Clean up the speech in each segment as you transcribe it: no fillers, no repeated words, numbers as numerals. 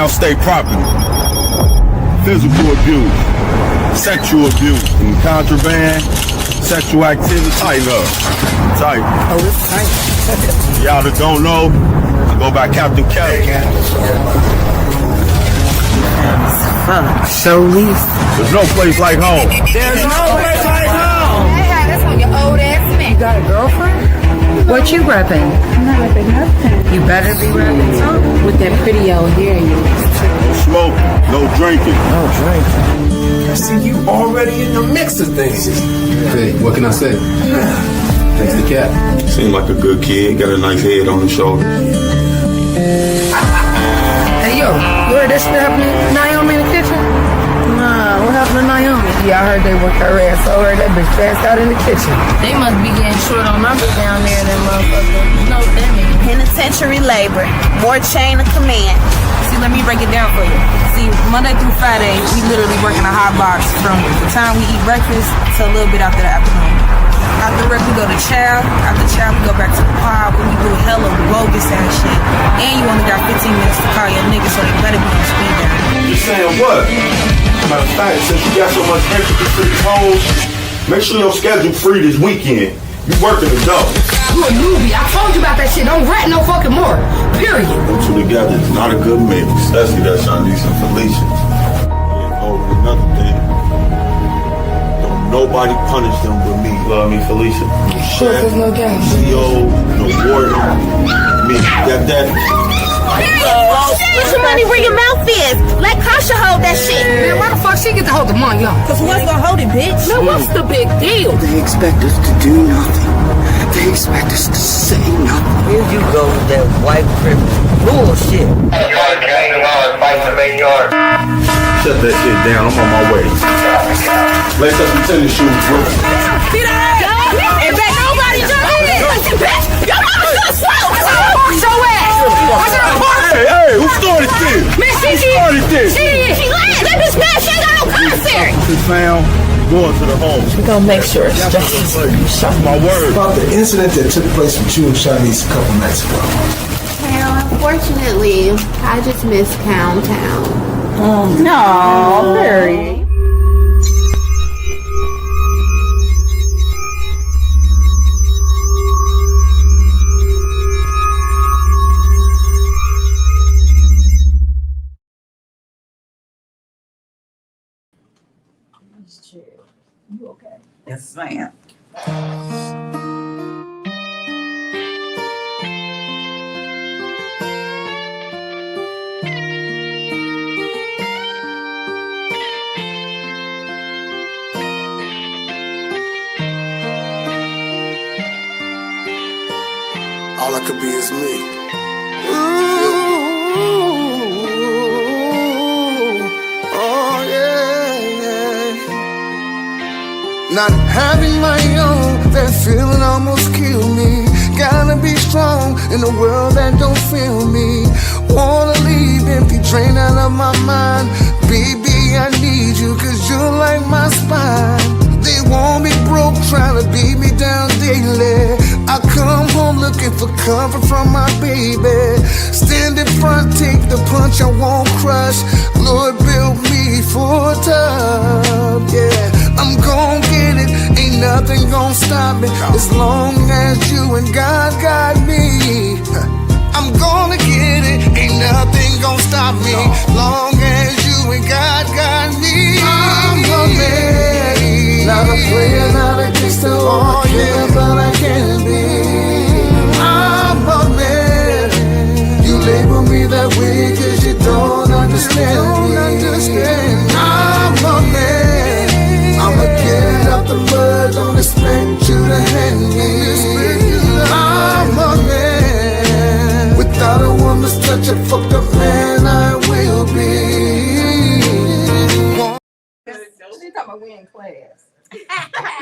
state property, physical abuse, sexual abuse, and contraband, sexual activity. Tighten up. Tight. Oh, it's tight. Y'all that don't know, I go by Captain Kelly. Fuck. So least. There's no place like home. There's no place like home. Hey, that's on your old ass man. You got a girlfriend? What you repping? I'm not repping nothing. You better be repping something. With that pretty old hair, you. No smoking, no drinking. No drinking. I see you already in the mix of things. Hey, what can I say? Thanks to Cat. Seems like a good kid, got a nice head on his shoulder. Hey, yo, you heard that shit happening to Naomi in the kitchen? Nah, what happened to Naomi? Yeah, I heard they worked her ass. So I heard that bitch passed out in the kitchen. They must be getting short on numbers down there, that motherfucker. You know what that means? Penitentiary labor, more chain of command. See, let me break it down for you. See, Monday through Friday, we literally work in a hot box from the time we eat breakfast to a little bit after the afternoon. After work, we go to chow. After chow, we go back to the pod where we do hella bogus ass shit. And you only got 15 minutes to call your nigga, so they better be on speed dial. You saying what? Matter of fact, since you got so much extra free hoes, make sure your schedule free this weekend. You working the dough. You a newbie. I told you about that shit. Don't rat no fucking more. Period. Them two together is not a good mix. Especially that Saunders and Felicia. Yeah, oh, another thing. Don't nobody punish them but me. Love me, Felicia. No chef, no doubt. CEO, no warden. Me, that. Get your money where your mouth is. Let Kasha hold that shit. Man, why the fuck she get to hold the money, y'all? Cause who else gonna hold it, bitch? Man, what's the big deal? They expect us to do nothing. They expect us to say nothing. Here you go with that white privilege bullshit. Shut that shit down. I'm on my way. Lace up some tennis shoes, bro. See that? And bet nobody jump in. Bitch, your mama should have swallowed you. Fuck your ass. Hey, who started this? Man, Who started this? She lied. That bitch mad. She ain't got no commissary. This found going to the home. We gonna make sure it's justice. That's my word. About the incident that took place with you and Shanice a couple nights ago. Well, unfortunately, I just miss Pound Town. No, very. You okay? Yes, ma'am. All I could be is me. Not having my own, that feeling almost killed me. Gotta be strong in a world that don't feel me. Wanna leave empty, drain out of my mind. Baby, I need you, cause you're like my spine. They want me broke, trying to beat me down daily. I come home looking for comfort from my baby. Stand in front, take the punch, I won't crush. Lord built me for tough, yeah. I'm gon' get it, ain't nothing gon' stop me. As long as you and God got me, I'm gonna get it, ain't nothing gon' stop me. Long as you and God got me, I'm a man. Not a player, not a gangster, or a killer, but I can be. I'm a man. You label me that way cause you don't understand me. I'm a man. I'ma get it out the mud, don't expect you to hand me. I'm a man. Without a woman's touch, a fucked up man I will be. She talking about we in class.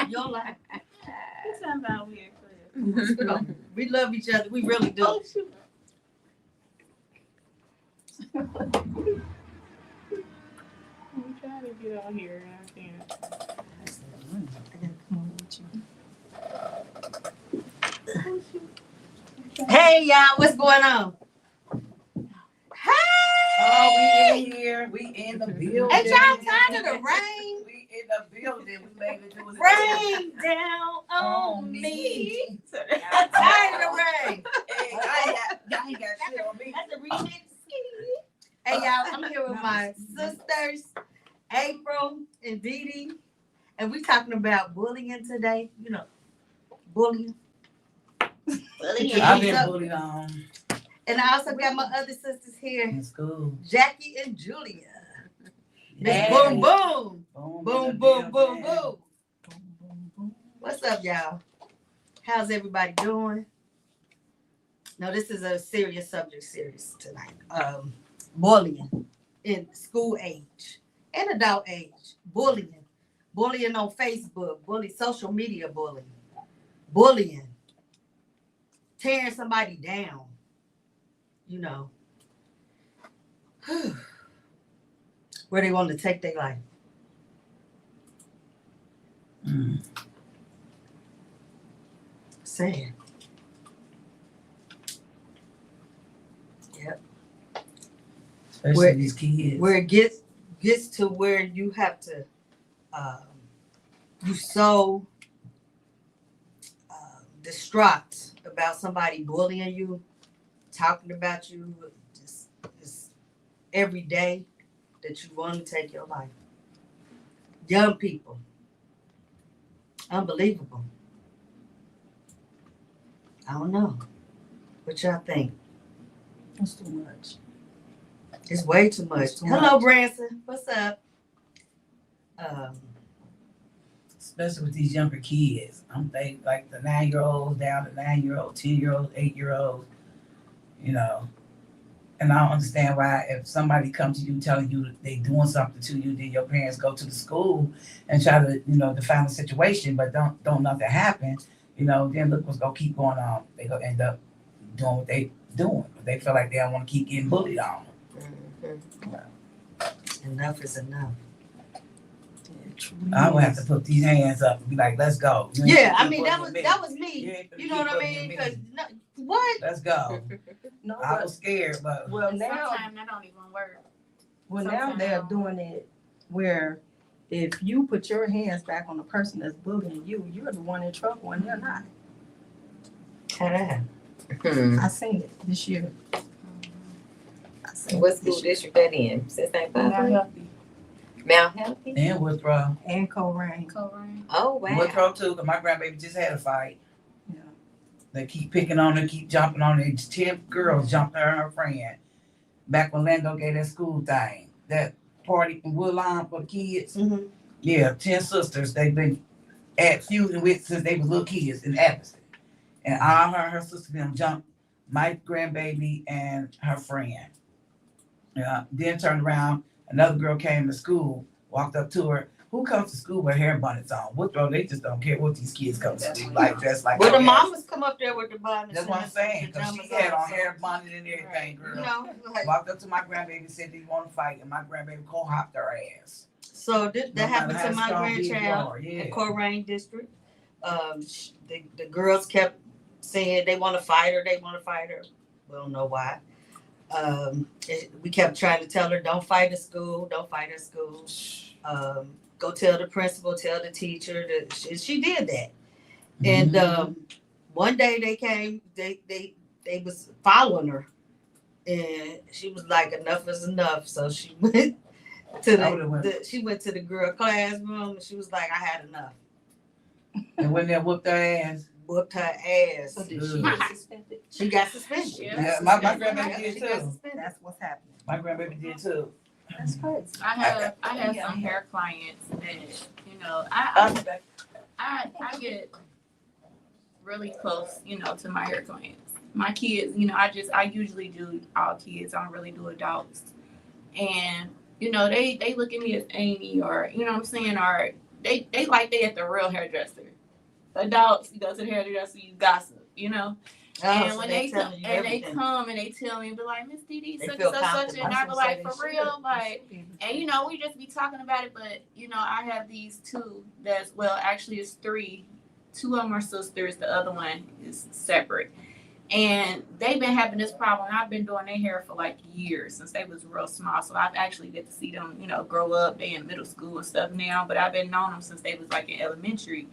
Your life. What talking about we in class? We love each other. We really do. Oh, shoot. I'm trying to get on here and I can't. Hey y'all, what's going on? Hey! Oh, we in here. We in the building. Ain't y'all tired of the rain? We in the building. We made it do it. Rain down on me. I'm tired of the rain. Hey, y'all ain't got shit on me. That's a remix. Hey, y'all, I'm here with my sisters, April and Dee Dee, and we talking about bullying today. You know, bullying. I've been bullied on And I also got my other sisters here, in school. Jackie and Julia. Hey. Boom, boom. Boom, Boom, boom, boom, boom. What's up, y'all? How's everybody doing? No, this is a serious subject series tonight. Bullying in school age and adult age. Bullying. Bullying on Facebook. Social media bullying. Bullying. Tearing somebody down. You know. Where they want to take their life. Sad. Yep. Especially these kids. Where it gets to where you have to you so distraught about somebody bullying you, talking about you just every day that you want to take your life. Young people. Unbelievable. I don't know. What y'all think? That's too much. It's way too much. Hello, Branson. What's up? Especially with these younger kids. I'm thinking like the 9-year-olds down to 9-year-olds, 10-year-olds, 8-year-olds, you know. And I don't understand why if somebody comes to you telling you they doing something to you, then your parents go to the school and try to, define the situation, but don't nothing happen, then look what's gonna keep going on. They gonna end up doing what they doing. They feel like they don't want to keep getting bullied on. Enough is enough. I would have to put these hands up and be like, let's go. Yeah, I mean that was me. You know what I mean? Because what? Let's go. No, I was scared, but well now Sometimes that don't even work. well now they're doing it where if you put your hands back on the person that's bullying you, you're the one in trouble and they're not. I seen it this year. What school district that in? Since St. Barbara? Mount Healthy? and Withrow. And Coleraine. Oh, wow. Withrow too, because my grandbaby just had a fight. Yeah. They keep picking on her, keep jumping on her. 10 girls jumped her and her friend. Back when Lando gave that school thing, that party in Woodlawn for the kids. Mm-hmm. Yeah, 10 sisters they've been feuding with since they were little kids in Appleton. And all her and her sister them jumped my grandbaby and her friend. Then turned around, another girl came to school, walked up to her. Who comes to school with hair bonnets on? Withrow, they just don't care what these kids come to school like. That's like. Well, the mamas come up there with the bonnets. That's what I'm saying. Because she had on hair bonnet and everything, girl. Walked up to my grandbaby and said, "Do you want to fight?" And my grandbaby co-hopped her ass. So that happened to my grandchild Yeah. in Coleraine District. The girls kept saying they want to fight her. They want to fight her. We don't know why. We kept trying to tell her, don't fight at school. Don't fight at school. Go tell the principal, tell the teacher. She did that. Mm-hmm. And one day they came, they was following her. And she was like, enough is enough. So she went to she went to the girl classroom and she was like, I had enough. And when they whooped her ass. Whooped her ass. So did she get suspended? She got suspended. Yeah, my grandbaby did too. That's what's happening. My grandbaby did too. That's crazy. I have some hair clients that, I get really close, to my hair clients. My kids, I usually do all kids. I don't really do adults. And, they look at me as Amy or, you know what I'm saying? Or they like they at the real hairdresser. Adults, you go to the hairdresser, you gossip, and so when they come and they tell me, be like, Miss Dee Dee, such and I be like, for real, like, and we just be talking about it, but I have these two actually it's 3. 2 of them are sisters, the other one is separate, And they've been having this problem. I've been doing their hair for like years, since they was real small. So I've actually get to see them, grow up. They in middle school and stuff now, but I've been knowing them since they was like in elementary.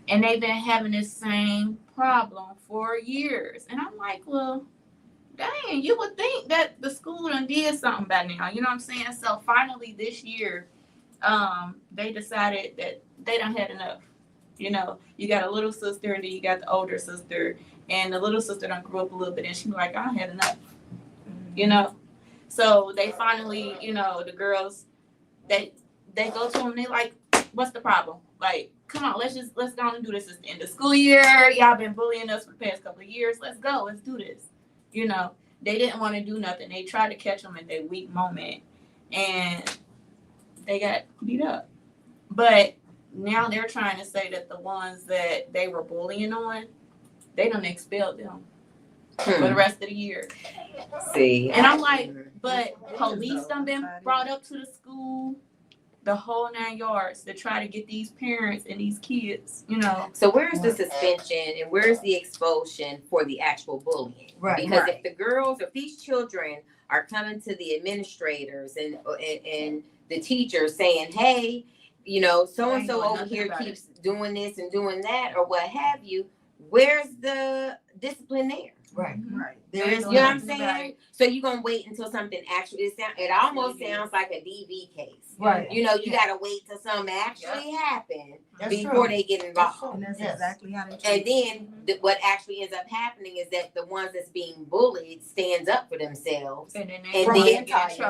And they've been having this same problem for years. And I'm like, well, dang, you would think that the school done did something by now. You know what I'm saying? So finally this year, they decided that they done had enough. You got a little sister and then you got the older sister. And the little sister done grew up a little bit and she was like, I done had enough. So they finally, the girls, they go to them and they like, what's the problem? Like, come on, let's go on and do this. It's the end of school year. Y'all been bullying us for the past couple of years. Let's go. Let's do this. They didn't want to do nothing. They tried to catch them at their weak moment and they got beat up. But now they're trying to say that the ones that they were bullying on, they done expelled them for the rest of the year. See. And I'm like, but police done been brought up to the school, the whole 9 yards, to try to get these parents and these kids, So where's the suspension and where's the expulsion for the actual bullying? Right. Because if the girls, if these children are coming to the administrators and the teachers saying, hey, so-and-so over here keeps doing this and doing that or what have you, where's the discipline there? Right. There is, you know what I'm saying? So you're going to wait until something actually, it almost sounds like a DV case. Right. You got to wait till something actually happens before true. they get involved. And that's exactly how they And then what actually ends up happening is that the ones that's being bullied stands up for themselves. And then exactly.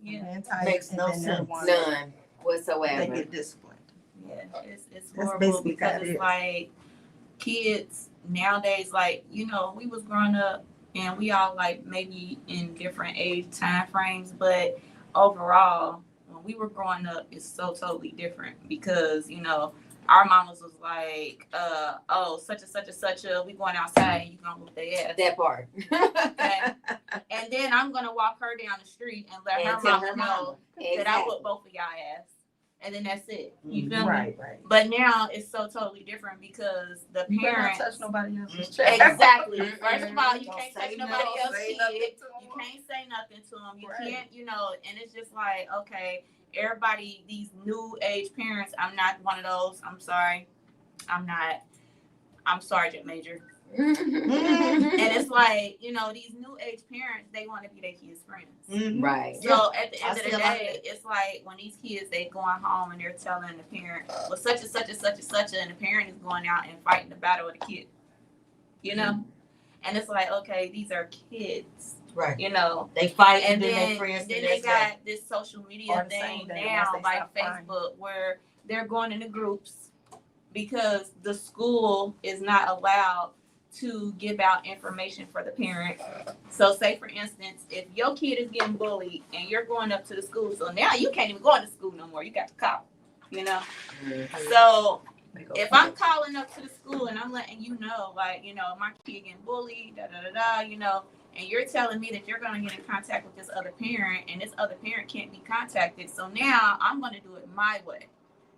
Yeah. Makes no sense. None whatsoever. They get disciplined. Yeah, it's That's horrible basically because what it it's is. like kids nowadays, like, we was growing up and we all like maybe in different age time frames, but overall, when we were growing up, it's so totally different because, our mamas was like, such and such and such a, we going outside and you gonna whoop their ass. That part. Okay? And then I'm gonna walk her down the street and let her mama know that I whoop both of y'all ass. And then that's it. You feel me? Right. But now it's so totally different because the You better not parents touch nobody else's child. exactly. First of all, you can't touch nobody else's say kid. nothing to You can't say nothing to them. You Right. can't, and it's just like, okay, everybody, these new age parents, I'm not one of those. I'm sorry. I'm not. I'm Sergeant Major. And it's like, these new age parents, they want to be their kids' friends. Right. So at the end of the still day, like it. it's like when these kids, they going home and they're telling the parent, well, such and such and such and such, and the parent is going out and fighting the battle of the kid. And it's like, okay, these are kids. Right. They fight and then then they friends. then they got this social media Or the thing same day, now, once they like stop fighting. Facebook, where they're going into groups because the school is not allowed to give out information for the parent. So say for instance, if your kid is getting bullied and you're going up to the school, so now you can't even go into school no more. You got to call, So if I'm calling up to the school and I'm letting you know, like, my kid getting bullied, and you're telling me that you're going to get in contact with this other parent and this other parent can't be contacted. So now I'm going to do it my way.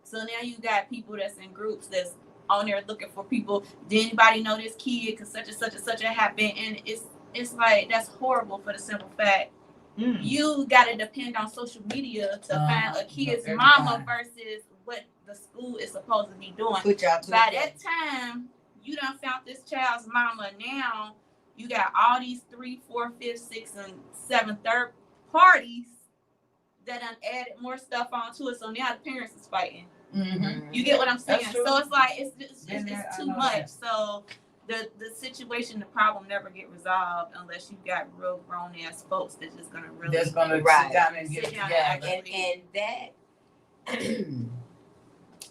So now you got people that's in groups that's on there looking for people. Did anybody know this kid? Because such and such and such happened. And it's like, that's horrible for the simple fact. You got to depend on social media to find a kid's mama versus what the school is supposed to be doing. By that time, you done found this child's mama. Now you got all these 3, 4, 5, 6, and 7 third parties that done added more stuff onto it. So now the parents is fighting. You get what I'm saying? So it's like it's too much. So the situation, the problem never get resolved unless you got real grown ass folks that's just gonna really sit down and get sit down together. And that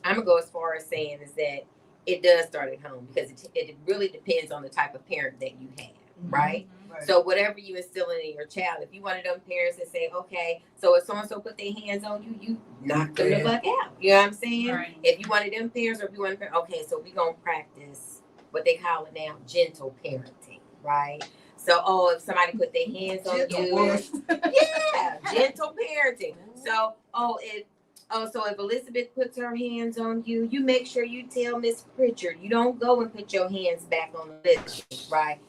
I'm gonna go as far as saying is that it does start at home because it really depends on the type of parent that you have, right? Right. So whatever you instilling in your child, if you one of them parents that say, okay, so if so-and-so put their hands on you, you knock them the fuck out. You know what I'm saying? Right. If you one of them parents or if you want to, okay, so we gonna practice what they call it now, gentle parenting, right? So, if somebody put their hands on you, yeah, gentle parenting. So, if Elizabeth puts her hands on you, you make sure you tell Miss Pritchard, you don't go and put your hands back on Elizabeth, right?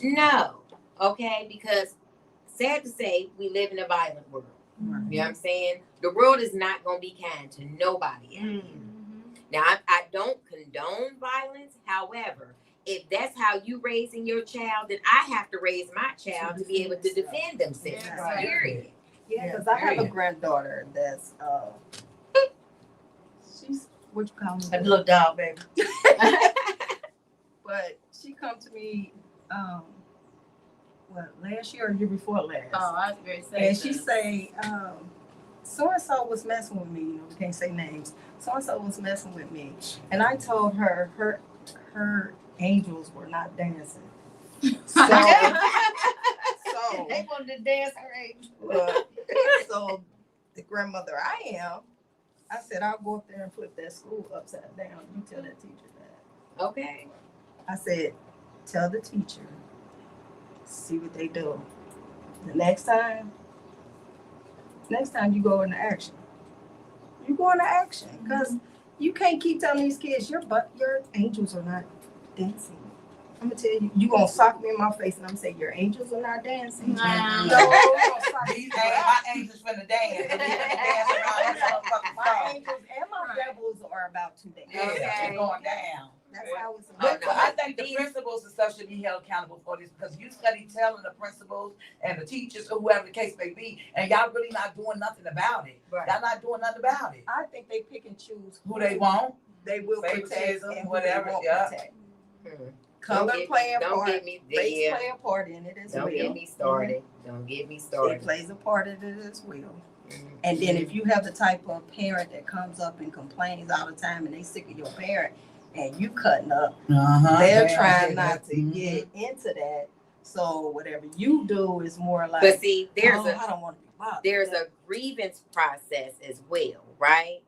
No. Okay? Because sad to say, we live in a violent world. Right. You know what I'm saying? The world is not going to be kind to nobody out here. Now, I don't condone violence. However, if that's how you raising your child, then I have to raise my child to be able to defend themselves. Right. Period. Yeah, because I have a granddaughter that's she's what you call A me? little dog, baby. But she come to me last year or year before last. Oh, I was very sad. And she say, so and so was messing with me. You know, we can't say names. So and so was messing with me, and I told her her angels were not dancing. So, They wanted to dance her age. so the grandmother I am, I said I'll go up there and flip that school upside down. You tell that teacher that. Okay. I said, tell the teacher, see what they do. The next time you go into action. You go into action because you can't keep telling these kids your angels are not dancing. I'm gonna tell you, you gonna sock me in my face and I'm gonna say your angels are not dancing. No, my angels finna dance. My angels and my devils are about to dance. Yeah, going down. That's how it's But I think the principals and stuff should be held accountable for this because you study telling the principals and the teachers or whoever the case may be, and y'all really not doing nothing about it. Right. Y'all not doing nothing about it. I think they pick and choose Who they want, they will protect favoritism, and whatever. who they won't Yeah. protect. Don't Color get- play a don't part. get me- Race yeah. play a part in it as well. Don't get me started. Don't get me started. It plays a part in it as well. Mhm. And then if you have the type of parent that comes up and complains all the time and they sick of your parent and you cutting up, they're trying not to get into that. So whatever you do is more like, But see, I don't want to be bothered. there's a grievance process as well, right?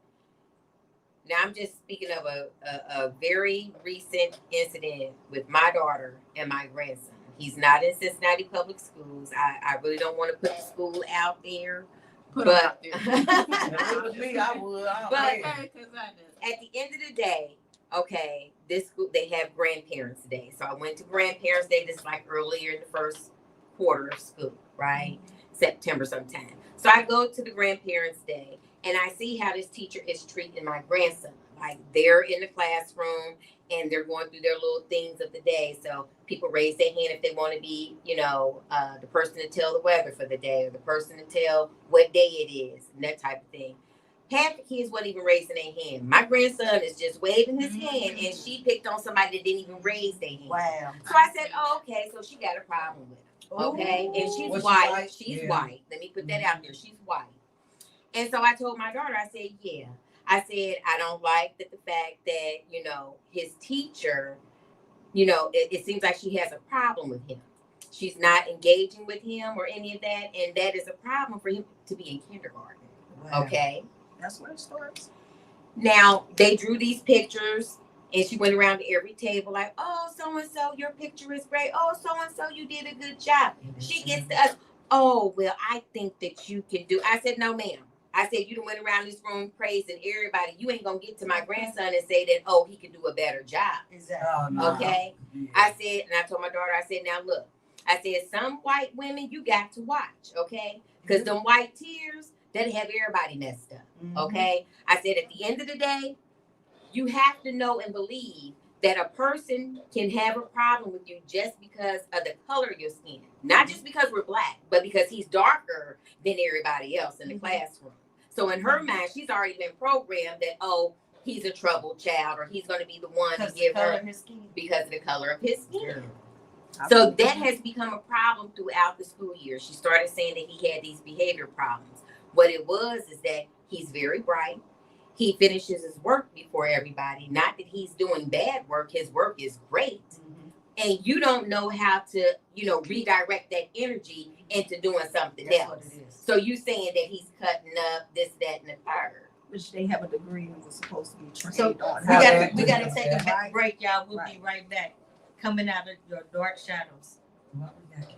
Now I'm just speaking of a very recent incident with my daughter and my grandson. He's not in Cincinnati Public Schools. I really don't want to put the school out there. Put 'em out But If it was me, I would. I don't But- care. at the end of the day, okay, this school, they have Grandparents' Day. So I went to Grandparents' Day, this like earlier in the first quarter of school, right? September sometime. So I go to the Grandparents' Day and I see how this teacher is treating my grandson. Like they're in the classroom and they're going through their little things of the day. So people raise their hand if they want to be, the person to tell the weather for the day or the person to tell what day it is and that type of thing. Half the kids wasn't even raising their hand. My grandson is just waving his hand and she picked on somebody that didn't even raise their hand. Wow. So I said, oh, okay, so she got a problem with him. Okay. And she's Was she white. white? She's Yeah. white. Let me put that out there. She's white. And so I told my daughter, I said, yeah. I said, I don't like the fact that, his teacher, it seems like she has a problem with him. She's not engaging with him or any of that. And that is a problem for him to be in kindergarten. Wow. Okay. That's where it starts. Now, they drew these pictures and she went around to every table like, oh, so-and-so, your picture is great. Oh, so-and-so, you did a good job. She gets to us, oh, well, I think that you can do. I said, no, ma'am. I said, you done went around this room praising everybody. You ain't going to get to my grandson and say that, oh, he can do a better job. Exactly. Oh, no. Okay? Yeah. I said, and I told my daughter, I said, now look, I said, some white women you got to watch, okay? Because them white tears, that'll have everybody messed up, okay? I said, at the end of the day, you have to know and believe that a person can have a problem with you just because of the color of your skin. Not just because we're black, but because he's darker than everybody else in the classroom. So in her mind, she's already been programmed that, oh, he's a troubled child or he's going to be the one to give her because of the color of his skin. So that has become a problem throughout the school year. She started saying that he had these behavior problems. What it was is that he's very bright. He finishes his work before everybody. Not that he's doing bad work. His work is great. And you don't know how to, redirect that energy into doing something else. So you saying that he's cutting up this, that, and the third. Which they have a degree and was supposed to be trained So on. we gotta take a Right. break, y'all. We'll be right back. Coming out of your dark shadows. Well, we gotta catch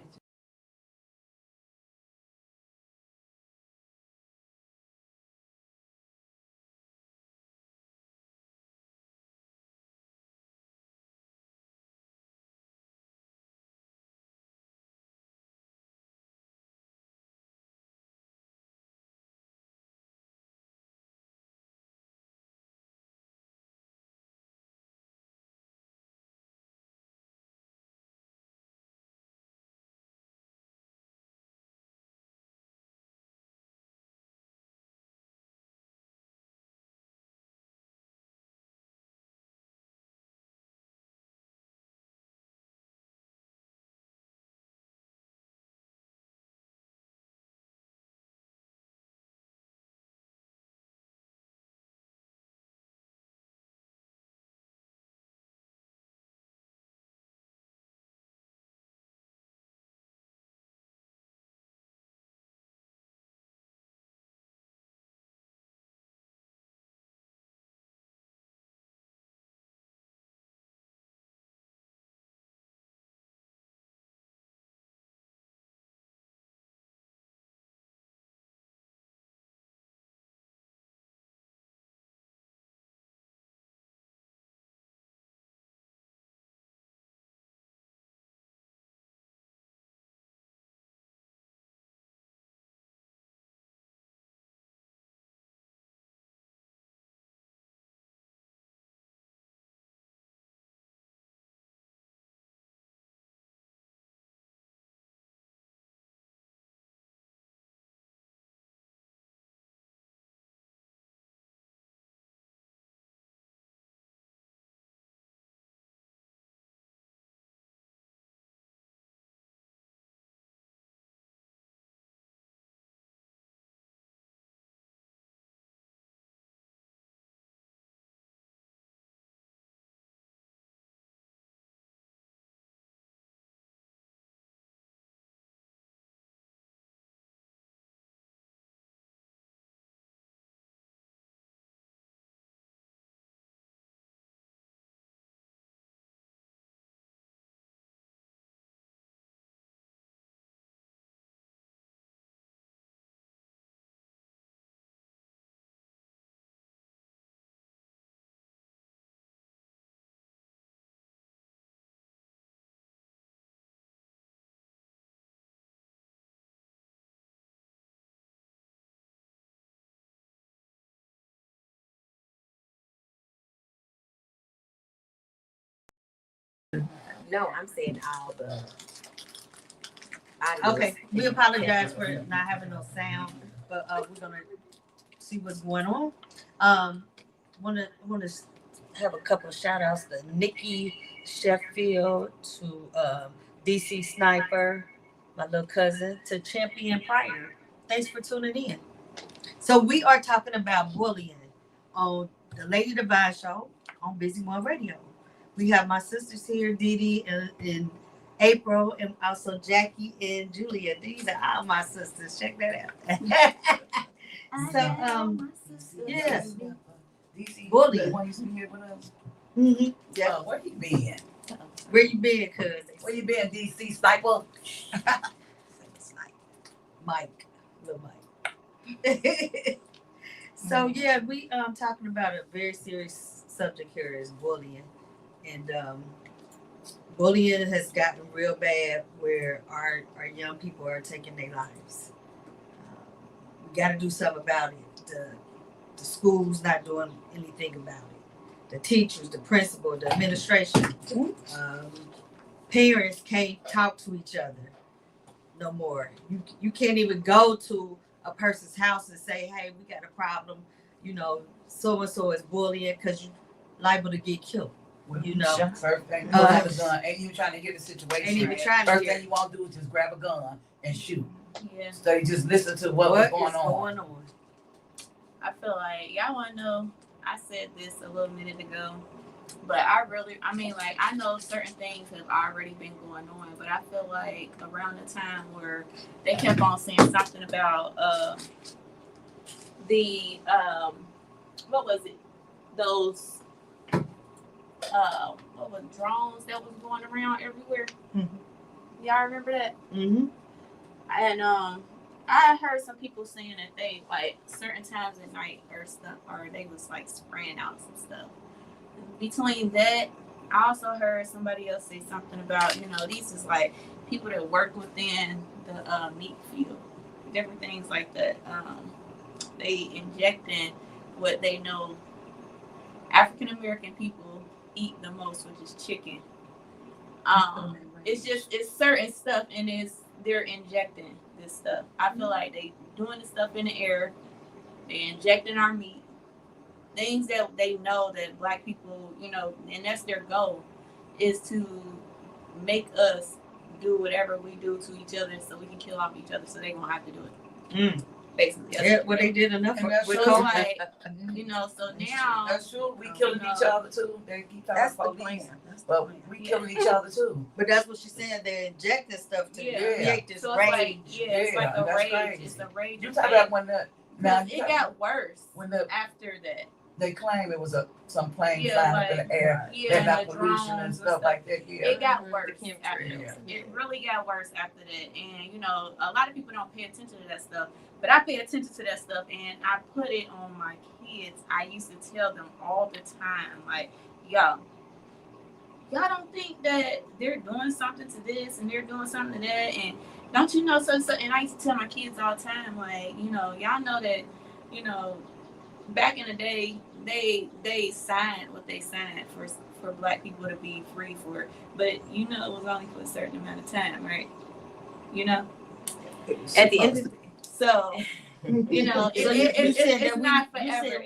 No, I'm saying all the. Okay, we apologize for not having no sound, but we're gonna see what's going on. Wanna have a couple of shout outs to Nikki Sheffield, to DC Sniper, my little cousin, to Champion Pryor. Thanks for tuning in. So we are talking about bullying on the Lady Devine Show on Busy One Radio. We have my sisters here, Dee Dee and April, and also Jackie and Julia. These are all my sisters. Check that out. So, yes. Bullying. One used to be here with us. Mm-hmm. Yeah. Where you been? Where you been, cousin? Where you been, DC Sniper? Mike. Little Mike. So yeah, we talking about a very serious subject here is bullying. And bullying has gotten real bad where our young people are taking their lives. We got to do something about it. The school's not doing anything about it. The teachers, the principal, the administration, parents can't talk to each other no more. You can't even go to a person's house and say, hey, we got a problem. You know, so-and-so is bullying because you're liable to get killed. You know, first thing you have a gun. Ain't even trying to get a situation. Ain't even trying to First get thing you want to do is just grab a gun and shoot. Yeah. So you just listen to what's going on. I feel like y'all want to know. I said this a little minute ago, but I know certain things have already been going on, but I feel like around the time where they kept on saying something about what was it? Those what was drones that was going around everywhere. Mm-hmm. Y'all remember that? Mm-hmm. And I heard some people saying that they like certain times at night or stuff, or they was like spraying out some stuff. Between that, I also heard somebody else say something about, these is like people that work within the meat field, different things like that. They injecting what they know African American people eat the most, which is chicken. It's certain stuff, and they're injecting this stuff. I feel like they doing the stuff in the air. They injecting our meat. Things that they know that black people, and that's their goal, is to make us do whatever we do to each other so we can kill off each other so they won't have to do it. Basically. Yeah, well, they did enough with so like, so now. That's true. We killing each other too. They keep talking about police. But we killing each other too. But that's what she's saying. They're injecting stuff to create this so rage. It's like a rage. Crazy. It's a rage. You talk about when it got worse after that. They claim it was some plane flying up in the air. They're not pollution and stuff like that. Yeah. It got worse after that. It really got worse after that. And, a lot of people don't pay attention to that stuff. But I pay attention to that stuff, and I put it on my kids. I used to tell them all the time, like, y'all don't think that they're doing something to this and they're doing something to that, and don't you know so? And I used to tell my kids all the time, like, y'all know that, back in the day, they signed what they signed for black people to be free for, but it was only for a certain amount of time, right? At the end of the day. So, it's not forever.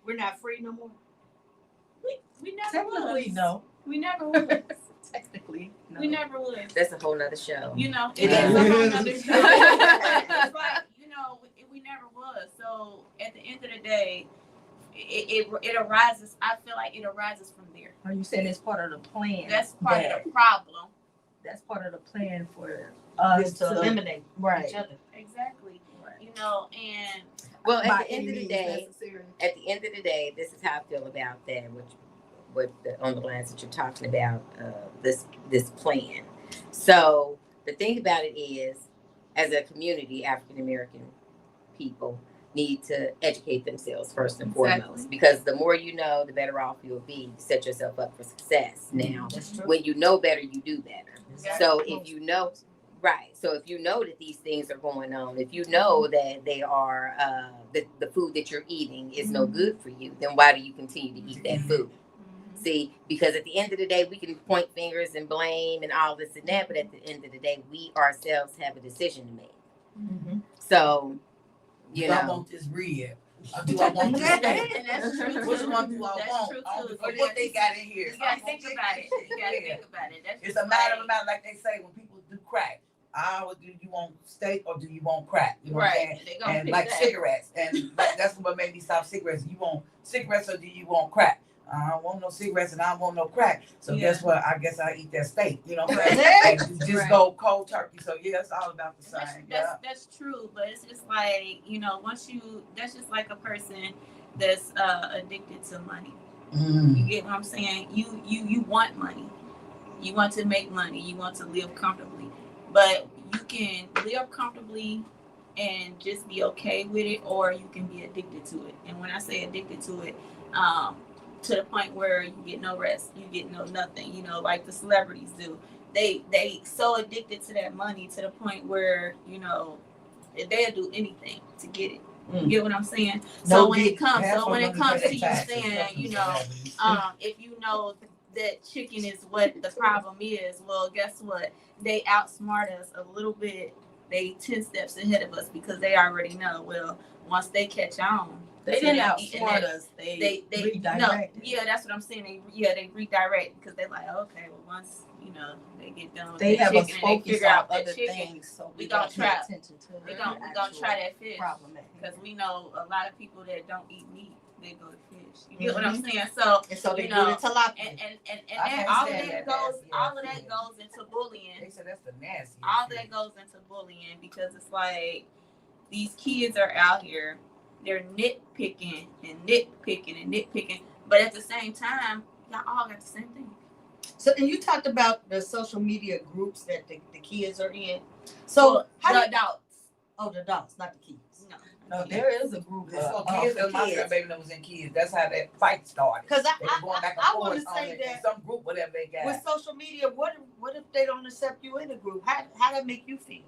We're not free no more. We never was. No. We never was. Technically, no. We never was. That's a whole nother show. It is a whole nother show. It's like, we never was. So at the end of the day, it arises. I feel like it arises from there. Are you saying it's part of the plan? That's part of the problem. That's part of the plan for us to eliminate each other. Exactly. And well, at the end of the day, this is how I feel about that, on the lines that you're talking about, this plan. So the thing about it is, as a community, African American people need to educate themselves first and foremost, because the more you know, the better off you'll be. Set yourself up for success. Now, when you know better, you do better. Exactly. So if you know. Right. So if you know that these things are going on, if you know that they are the food that you're eating is no good for you, then why do you continue to eat that food? See, because at the end of the day, we can point fingers and blame and all this and that, but at the end of the day, we ourselves have a decision to make. Mm-hmm. So, do I want this real? Or do I want this fake? That's true. Which one do I That's want? true, I too. don't know what they got in here. You gotta think about it. You gotta Yeah. think about it. That's It's just a matter of like they say when people do crack. Do you want steak or do you want crack? You know what I'm saying? They gonna And pick like that. cigarettes, and like, that's what made me stop cigarettes. You want cigarettes or do you want crack? I don't want no cigarettes and I don't want no crack. So guess what? I guess I eat that steak. You know what I'm saying? And just go cold turkey. So yeah, it's all about the same. That's true, but it's just like, you know, that's just like a person that's addicted to money. You get what I'm saying? You want money. You want to make money. You want to live comfortably. But you can live comfortably and just be okay with it, or you can be addicted to it. And when I say addicted to it, to the point where you get no rest, you get no nothing, you know, like the celebrities do. They so addicted to that money to the point where, you know, they'll do anything to get it. You get what I'm saying? So when it comes to you saying, you know, if you know that chicken is what the problem is, well, guess what? They outsmart us a little bit. They 10 steps ahead of us because they already know. Well, once they catch on, they didn't outsmart us. They redirect. No, yeah, that's what I'm saying. They redirect because they're like, okay, well, once you know they get done with they that have chicken us and they figure out that other chicken, things, so we gonna try. attention to we gonna try that fish because problem. we know a lot of people that don't eat meat, they go to fish. You get what I'm saying? So And so they you know, do the tilapia. and then all of that goes into bullying. They said that's the nasty. All that goes into bullying because it's like these kids are out here, they're nitpicking and nitpicking and nitpicking, but at the same time, y'all all got the same thing. So, and you talked about the social media groups that the kids are in. So, Well, the adults. Oh, the adults, not the kids. No, there is a group So of kids, my grandbaby that was in kids. That's how that fight started. Because They were going back and I forth want to on say it, that some group, whatever they got. with social media, what if they don't accept you in a group? How that make you feel?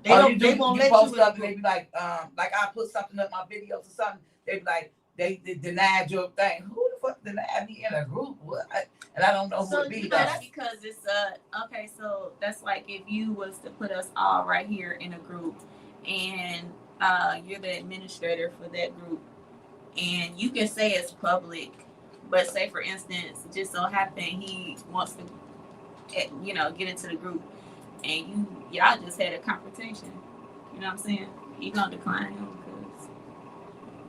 They won't let post you up and they be like I put something up my videos or something. They be like they denied your thing. Who the fuck denied me in a group? What? And I don't know who it be. That's because it's okay. So that's like if you was to put us all right here in a group, and you're the administrator for that group, and you can say it's public, but say for instance, just so happen he wants to, you know, get into the group, and y'all just had a confrontation. You know what I'm saying? You gonna decline him because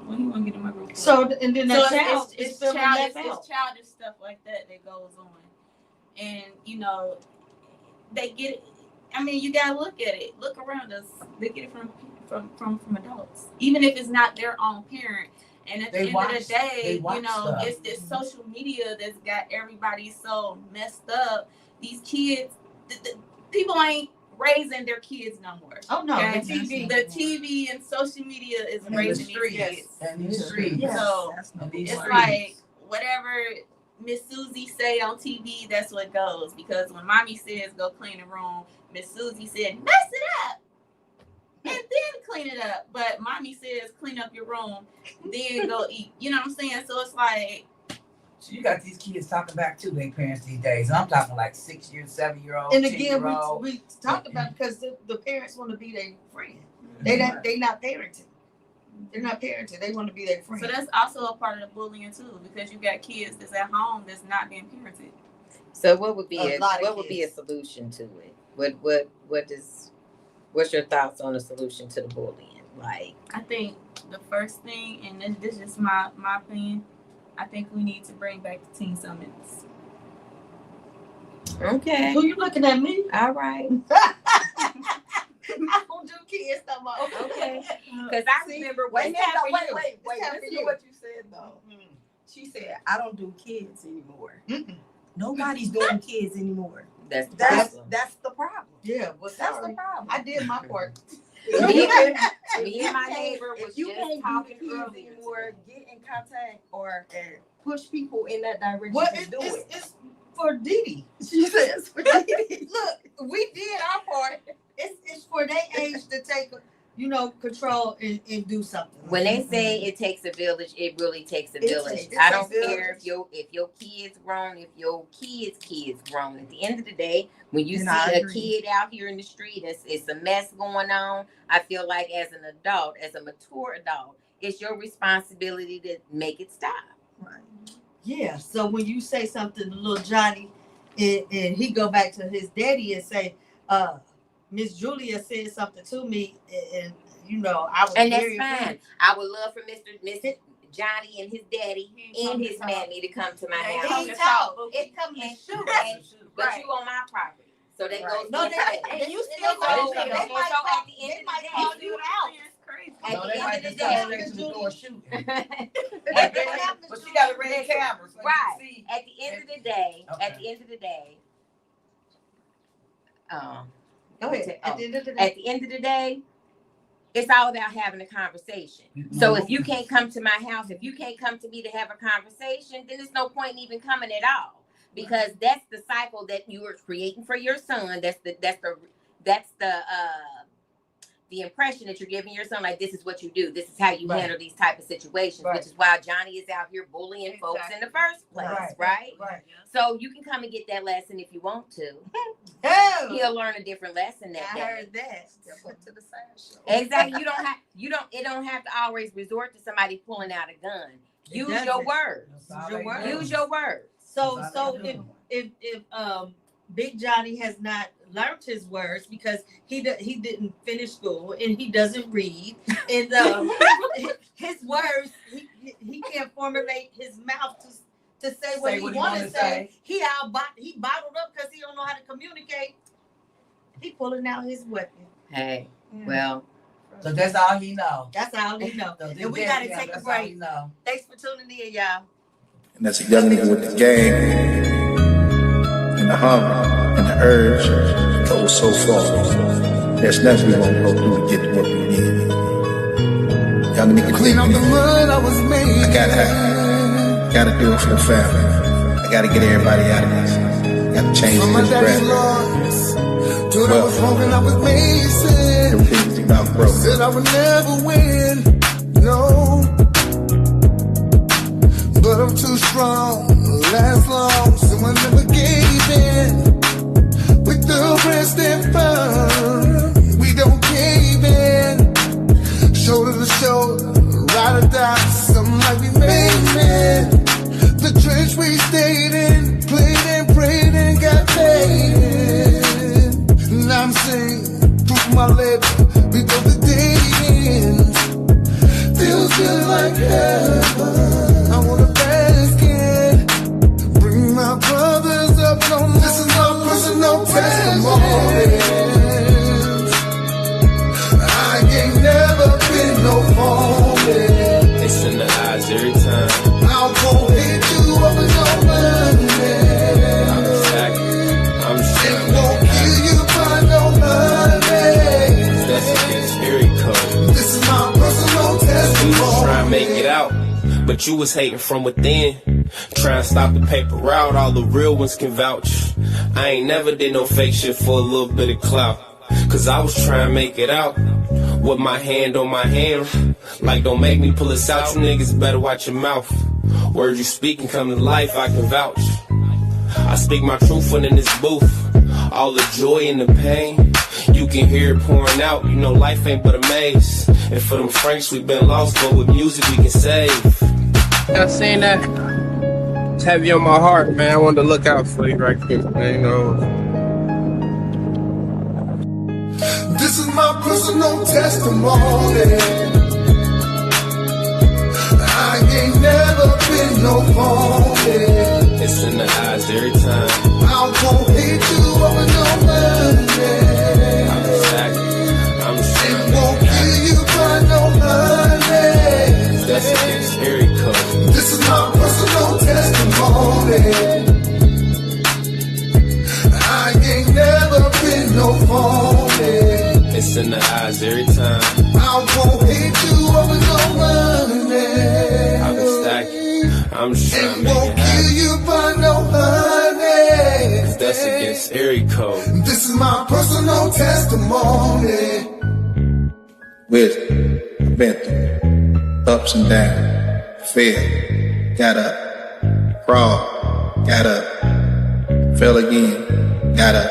when you want to get in my group? So and then that so it's childish stuff like that goes on, and you know they get it. I mean, you gotta look at it. Look around us. They get it from adults, even if it's not their own parent. And at the end of the day, you know, it's this social media that's got everybody so messed up. These kids, people ain't raising their kids no more. Oh no, okay? the TV and social media is raising these kids. And these streets. So it's like whatever Miss Susie say on TV, that's what goes. Because when mommy says go clean the room, Miss Susie said mess it up and then clean it up. But mommy says clean up your room, then go eat. You know what I'm saying? So it's like. So you got these kids talking back to their parents these days. And I'm talking like 6-year, 7-year-old. And again, we talked about it because the parents want to be their friend. They not parenting. They're not parenting. They want to be their friend. So that's also a part of the bullying too, because you got kids that's at home that's not being parented. So what would be a solution to it? What's your thoughts on the solution to the bullying? Like, I think the first thing, and this is just my opinion, I think we need to bring back the teen summits. Okay. Who you looking at me? All right. I don't do kids no more. Okay. Because I remember wait. Listen to what you said though. She said, "I don't do kids anymore." Nobody's doing kids anymore. That's the problem. Yeah, well, that's the problem. I did my part. Me and my neighbor was if you just can't talking do kids earlier anymore, get in contact or push people in that direction Well, to do it. It's for Didi. She says for Didi. Look, we did our part. It's for their age to take control and do something. When they say it takes a village, it really takes a village. It I don't takes a care if your kid's grown, if your kid's grown. At the end of the day, when you see a kid out here in the street, it's a mess going on. I feel like as an adult, as a mature adult, it's your responsibility to make it stop. Right. Yeah. So when you say something to little Johnny, and he go back to his daddy and say, Miss Julia said something to me, and I was. And that's fine. I would love for Mr. Johnny and his daddy and his mammy to come to my house. He talk. It come and shoot. But you on my property, so that goes. No, and you still go. They might call you out. At the end of the day, but she got a red camera, so right? At the end of the day, Go ahead. At the end of the day, it's all about having a conversation. So if you can't come to my house, if you can't come to me to have a conversation, then there's no point in even coming at all, because that's the cycle that you are creating for your son. That's the impression that you're giving your son, like, this is what you do. This is how you handle these type of situations, which is why Johnny is out here bullying folks in the first place, right? So you can come and get that lesson if you want to. He'll learn a different lesson that day. I heard that. To the side show. Exactly. It don't have to always resort to somebody pulling out a gun. Use your words. Use your words. So if Big Johnny has not learned his words because he didn't finish school and he doesn't read, and his words he can't formulate his mouth to say what he want to say. He bottled up because he don't know how to communicate. He pulling out his weapon. Hey, well, so that's all he know. That's all he know. And we gotta take a break. Thanks for tuning in, y'all. And that's a young nigga with the game and the hunger and the urge to go so far. There's nothing we won't go through to get to what we need. Young nigga, clean up the mud I was made. I gotta do it for the family. I gotta get everybody out of this. Gotta change this breath. Dude, I was wrong and I was amazing. Everything's about growth. Said I would never win, no. But I'm too strong, last long, so I never gave in. With the rest and firm, we don't cave in. Shoulder to shoulder, ride or die, something like we made it. The trench we stayed in, played and prayed and got paid. And I'm saying, proof my labor, before the day ends. Feels good like heaven. I wanna bask in, bring my brothers up. No, this is my personal testimony. I ain't never been no phony. It's in the eyes every time. I won't hit you up with no money. I'm it won't kill you by no money. That's against very cold. This is my personal testimony. We was trying to make it out, but you was hating from within. Trying to stop the paper route, all the real ones can vouch. I ain't never did no fake shit for a little bit of clout. Cause I was trying to make it out with my hand on my hand. Like, don't make me pull this out, you niggas better watch your mouth. Words you speaking come to life, I can vouch. I speak my truth when in this booth. All the joy and the pain, you can hear it pouring out. You know life ain't but a maze. And for them Franks we been lost, but with music we can save. I seen that. It's heavy on my heart, man. I wanted to look out for you right quick, man. You know. This is my personal testimony. I ain't never been no phony. It's in the eyes every time. I won't hit you up with no money. I'm it won't kill you by no money. That's against very cold. This is my personal testimony. I ain't never been no phony. It's in the eyes every time. I won't hit you up with no money. I've been stacking. I'm just trying to it make won't it happen. kill you by no honey. Cause that's against every code. This is my personal testimony. wisdom. I've been through ups and downs, fell, got up, crawled, got up, fell again, got up,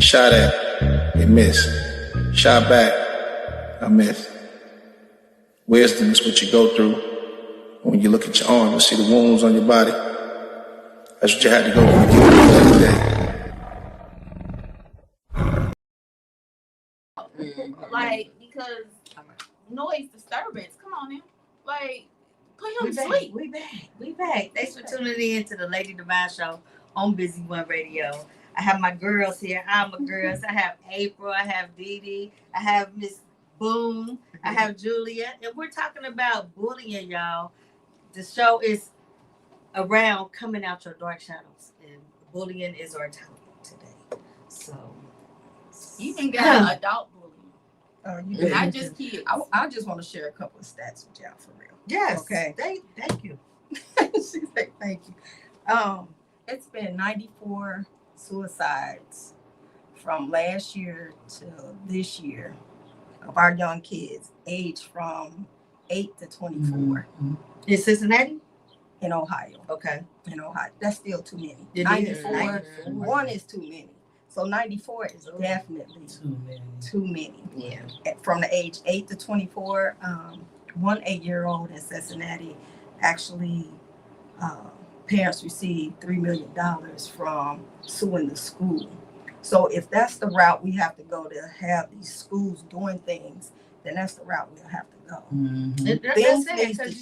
shot at, they missed, shot back, I missed. Wisdom is what you go through. When you look at your arm, you see the wounds on your body. That's what you had to go through to get through every day. Like, because noise disturbance. Come on now. Like, put him to sleep. We back. Thanks for tuning in to the Lady Devine Show on Busy One Radio. I have my girls here. I'm a girls. I have April. I have Dee Dee. I have Miss Boone. I have Julia. And we're talking about bullying, y'all. The show is around coming out your dark shadows. And bullying is our topic today. So You can get adult bullying. Not just kids. I just want to share a couple of stats with y'all for real. Yes. Okay. Thank you. She said thank you. It's been 94 suicides from last year to this year of our young kids aged from 8 to 24. In Cincinnati? In Ohio. Okay. In Ohio. That's still too many. It 94, is. one is too many. So 94 is definitely too many. Yeah. From the age 8 to 24, one 8-year-old in Cincinnati actually, parents received $3 million from suing the school. So if that's the route we have to go to have these schools doing things, then that's the route we'll have to go. That's it, because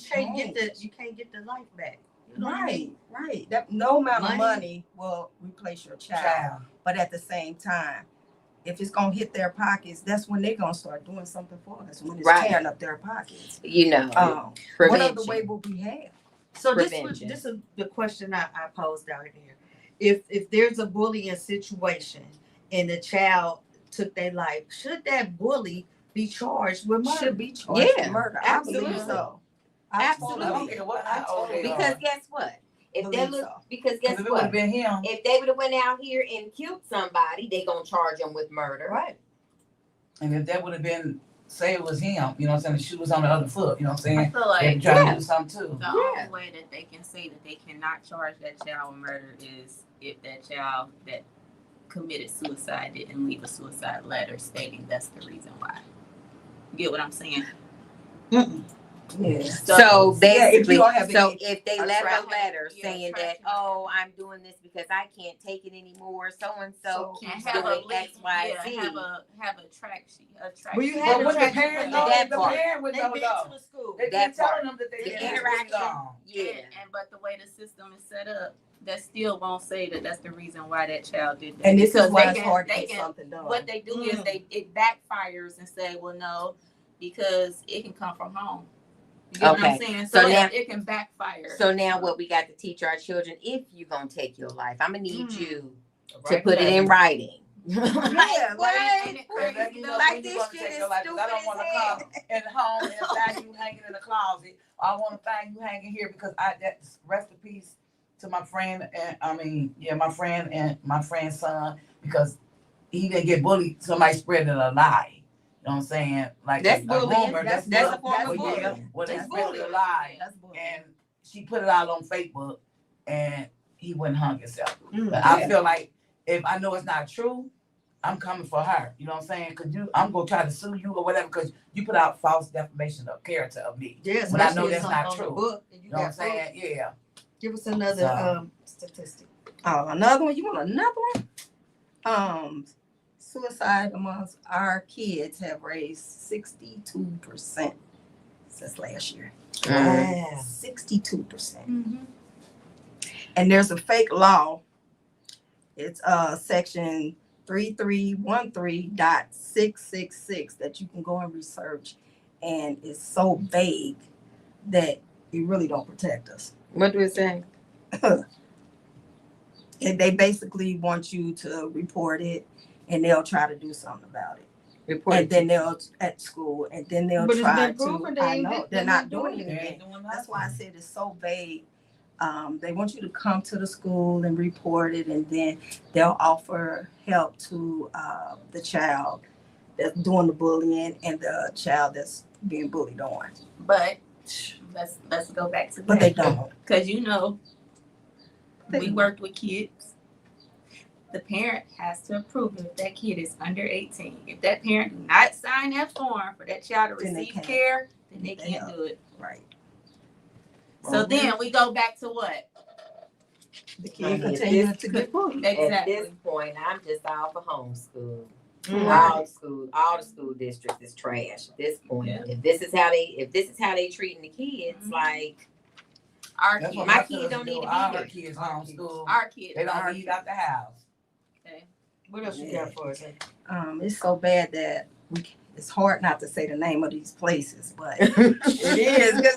you can't get the life back. You know what I mean? Right. That no amount of money will replace your child. But at the same time, if it's gonna hit their pockets, that's when they're gonna start doing something for us. When it's tearing up their pockets. You know, what other way will we have? So this is the question I posed out here. If there's a bullying situation and the child took their life, should that bully be charged with murder? Should be charged with murder. Absolutely. I believe so. Absolutely. Because guess what? If they look, because guess If it what? would've been him. If they would have went out here and killed somebody, they gonna charge them with murder. Right. And if that would have been, say it was him, you know what I'm saying, the shoe was on the other foot, you know what I'm saying? I feel like they trying to do something too. The only way that they can say that they cannot charge that child with murder is if that child that committed suicide didn't leave a suicide letter stating that's the reason why. You get what I'm saying? Yeah. So basically, if they left a letter saying that, oh, I'm doing this because I can't take it anymore. So and so keeps doing X, Y, Z. Have a track sheet. Well, you have the parent know that the part. parent would know though. the school. They That telling part. them that they The didn't interaction. Yeah. And but the way the system is set up, that still won't say that that's the reason why that child did that. And this because is why they it's hard to they get something done. What they do is it backfires and say, well, no, because it can come from home. You get what I'm saying? So now it can backfire. So now what we got to teach our children, if you're going to take your life, I'm going to need you to put it in writing. Yeah, Like this shit is stupid. I don't want to come in home and find you hanging in the closet. I want to find you hanging here because that's rest in peace to my friend and my friend and my friend's son, because he didn't get bullied. Somebody spreading a lie. You know what I'm saying? Like That's a bullying. rumor. That's a form of bullying. Well, they That's spread bullying. a lie, That's bullying. and she put it out on Facebook, and he went and hung himself. But I feel like if I know it's not true, I'm coming for her. You know what I'm saying? Cause I'm gonna try to sue you or whatever, because you put out false defamation of character of me. Yes, when I know that's not true. You know what I'm saying? Yeah. Give us another statistic. Oh, another one? You want another one? Suicide amongst our kids have raised 62% since last year. Wow. 62%. And there's a fake law. It's section 3313.666 that you can go and research, and it's so vague that it really don't protect us. What do it say? And they basically want you to report it, and they'll try to do something about it. And then they'll at school, and then they'll try to. I know they're not doing anything. That's why I said it's so vague. They want you to come to the school and report it, and then they'll offer help to the child that's doing the bullying and the child that's being bullied on. But let's go back to But they don't. Because we worked with kids. The parent has to approve if that kid is under 18. If that parent do not sign that form for that child to receive care, then they can't do it. Right. So then we go back to what? The kid continue to get bullied. Exactly. At this point, I'm just all for homeschool. Mm-hmm. All the school districts is trash at this point. Yeah. If this is how they treating the kids, like our kids, my kids don't need to be our here. Kids homeschool. Our kids, they don't leave out the house. Okay. What else you got for us? It's so bad that it's hard not to say the name of these places, but it is because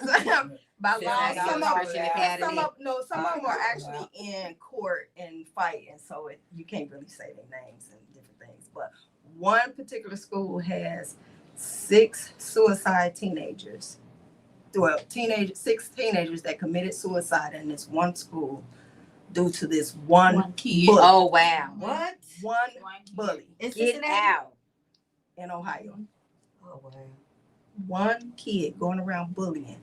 by law, some of them are actually in court and fighting, so you can't really say their names and different things. But one particular school has 6 suicide teenagers. Well, 6 teenagers that committed suicide in this one school due to this one kid. Bully. Oh wow! What? One bully. Get out in Ohio. Oh wow! One kid going around bullying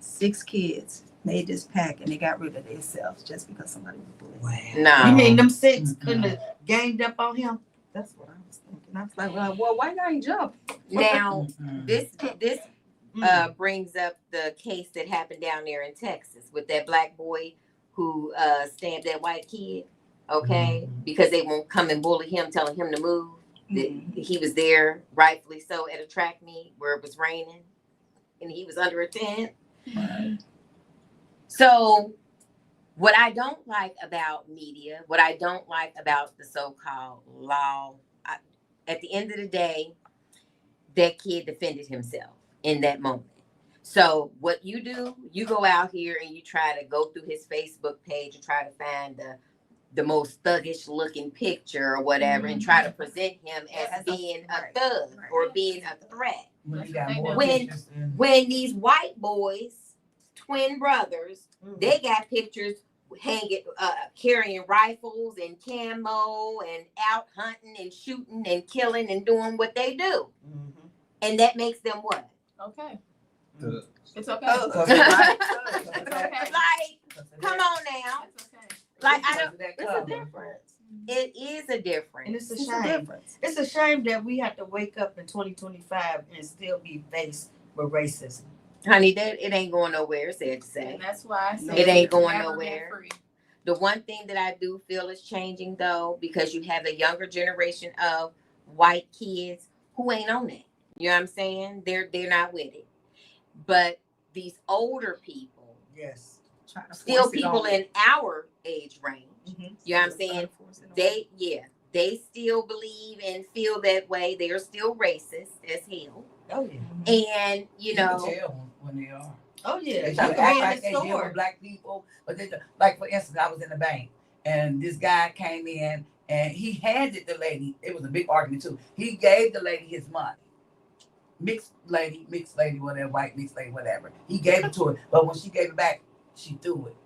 6 kids made this pack and they got rid of themselves just because somebody was bullying. Wow. No. You mean them 6 couldn't have ganged up on him? That's what I was thinking. I was like, well, why y'all ain't jump? Now this brings up the case that happened down there in Texas with that black boy who stabbed that white kid. Okay, because they won't come and bully him, telling him to move. He was there, rightfully so, at a track meet where it was raining, and he was under a tent. So, what I don't like about media, what I don't like about the so-called law, at the end of the day, that kid defended himself in that moment. So what you do, you go out here and you try to go through his Facebook page and try to find the most thuggish looking picture or whatever and try to present him as being a thug or being a threat. When these white boys, twin brothers, they got pictures hanging, carrying rifles and camo and out hunting and shooting and killing and doing what they do. And that makes them what? Okay. It's okay. Like, come on now. Like, I don't. It's a difference. It is a difference. And it's a shame. It's a shame that we have to wake up in 2025 and still be faced with racism. Honey, it ain't going nowhere. Sad to say. And that's why I say it ain't going nowhere. The one thing that I do feel is changing, though, because you have a younger generation of white kids who ain't on it. You know what I'm saying? They're not with it. But these older people, still people in our age range, you know what I'm saying? They still believe and feel that way. They're still racist as hell. Oh yeah. And you know, can tell when they are. Oh yeah. They try to act like they deal with black people, but they, like for instance, I was in the bank and this guy came in and he handed the lady. It was a big argument too. He gave the lady his money. Mixed lady, whatever, white mixed lady, whatever. He gave it to her, but when she gave it back, she threw it.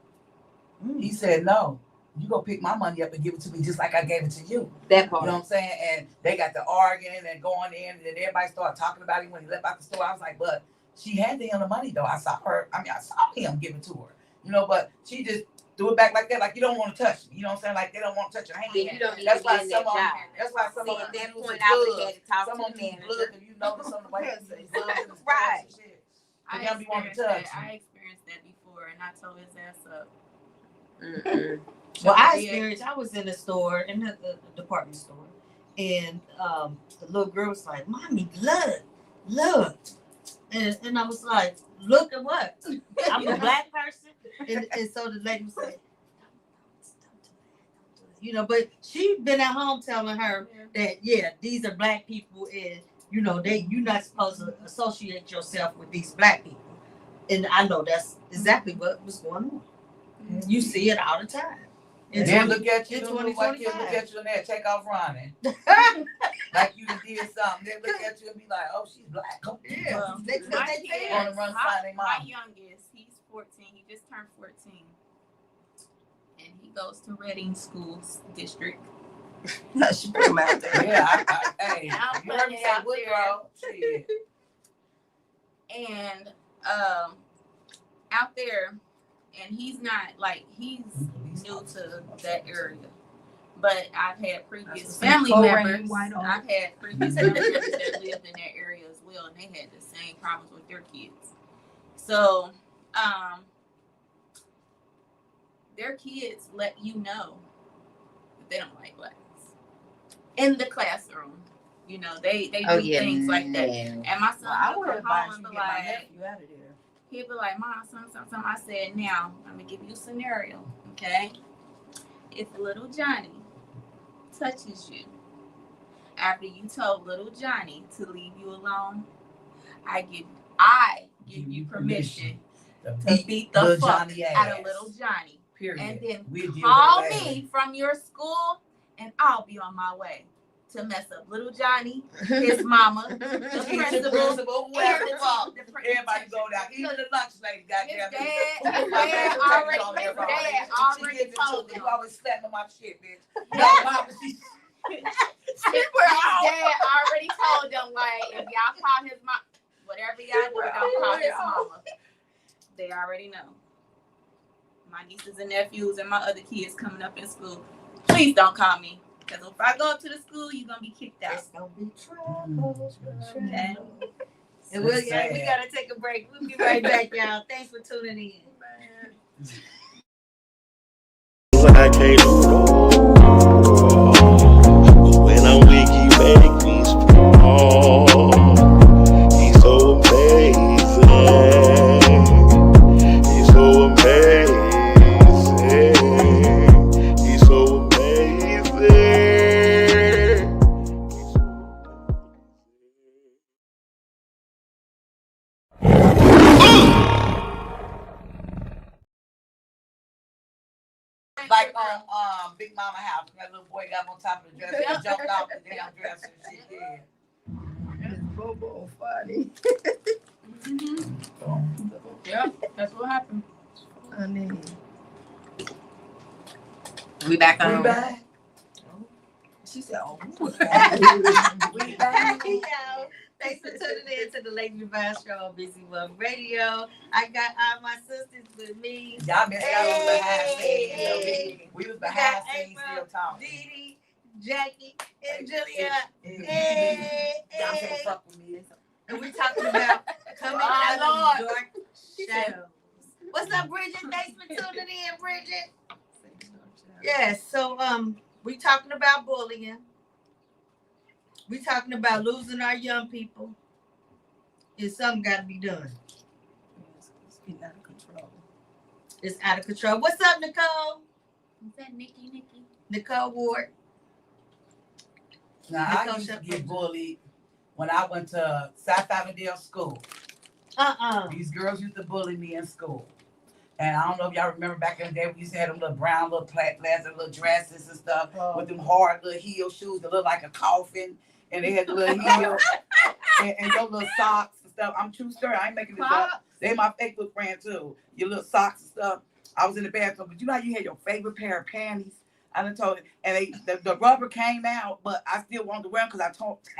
He said, "No, you go pick my money up and give it to me just like I gave it to you." That part. You know what I'm saying? And they got to arguing and going in, and then everybody started talking about him when he left out the store. I was like, "But she handed him the money, though. I saw him give it to her, you know. But she just threw it back like that, like you don't want to touch me. You know what I'm saying? Like they don't want to touch your hand. You don't need that's to why be in some that of them. job. That's why some of them. At that point, I would have had to talk some to of the them manager. blood, if you notice on the way, Right. I experienced that before, and I told his ass up. Well, I experienced. I was in a store, in the department store, and the little girl was like, "Mommy, look," and I was like, "Look at what? I'm a black person," and so the lady was like, "You know," but she been at home telling her that these are black people, and you know you're not supposed to associate yourself with these black people, and I know that's exactly what was going on. You see it all the time. And then look at you, look at you and then take off running. Like you did something. They look at you and be like, "Oh, she's black." Oh, yeah. Well, my youngest, he's 14. He just turned 14. And he goes to Reading Schools District. No, she put him out there. Yeah, hey, I'm you heard me putting it say out Woodrow. Shit. And out there, and he's not like he's new to that area. But I've had previous family members. I've had previous family members that lived in that area as well, and they had the same problems with their kids. So, their kids let you know that they don't like blacks in the classroom. You know, they do things like that. And my son will come home and be like, he'll be like, Mom, something. I said, now, I'm going to give you a scenario, okay? If little Johnny touches you after you told little Johnny to leave you alone, I give you permission to beat the fuck out of little Johnny. Period. And then call me from your school and I'll be on my way to mess up little Johnny, his mama, the principal, whoever the fuck. Everybody go down. Even the lunch lady, goddamn. His dad already told him. You always slapping my shit, bitch. His dad already told them, like, if y'all call his mom, whatever y'all do, don't call his mama. They already know. My nieces and nephews and my other kids coming up in school, please don't call me. Because if I go up to the school, you're going to be kicked out. It's going to be trouble. Okay. And we got to take a break. We'll be right back, y'all. Thanks for tuning in. I can't when I'm weak, he make me strong. He's so amazing. He's so amazing. He's so amazing. Like on Big Mama house, that little boy got on top of the dresser and jumped off the damn dresser and shit. Yeah. It's Bobo funny. Yeah, that's what happened. Funny. We back on. We back. She said, "Oh, we back." Yo, thanks for tuning in to the Lady Devine Show on Busy One Radio. I got all my sisters with me. Y'all missed out on the behind scenes. We was behind scenes still talking. Dee, Jackie, and Julia. Y'all can't fuck with me. And we talking about coming out of the dark shadows. What's up, Bridget? Thanks for tuning in, Bridget. Yes, so we talking about bullying. We talking about losing our young people. And something got to be done. It's getting out of control. It's out of control. What's up, Nicole? Is that Nikki? Nicole Ward. Now, I used to get bullied when I went to South Avondale School. These girls used to bully me in school. And I don't know if y'all remember back in the day, we used to have them little brown little plastic little dresses and stuff with them hard little heel shoes that look like a coffin. And they had the little heel and your little socks and stuff. I'm true story. I ain't making this up. They my Facebook friend too. Your little socks and stuff. I was in the bathroom, but you know how you had your favorite pair of panties? I done told it, and the rubber came out, but I still wanted to wear them because I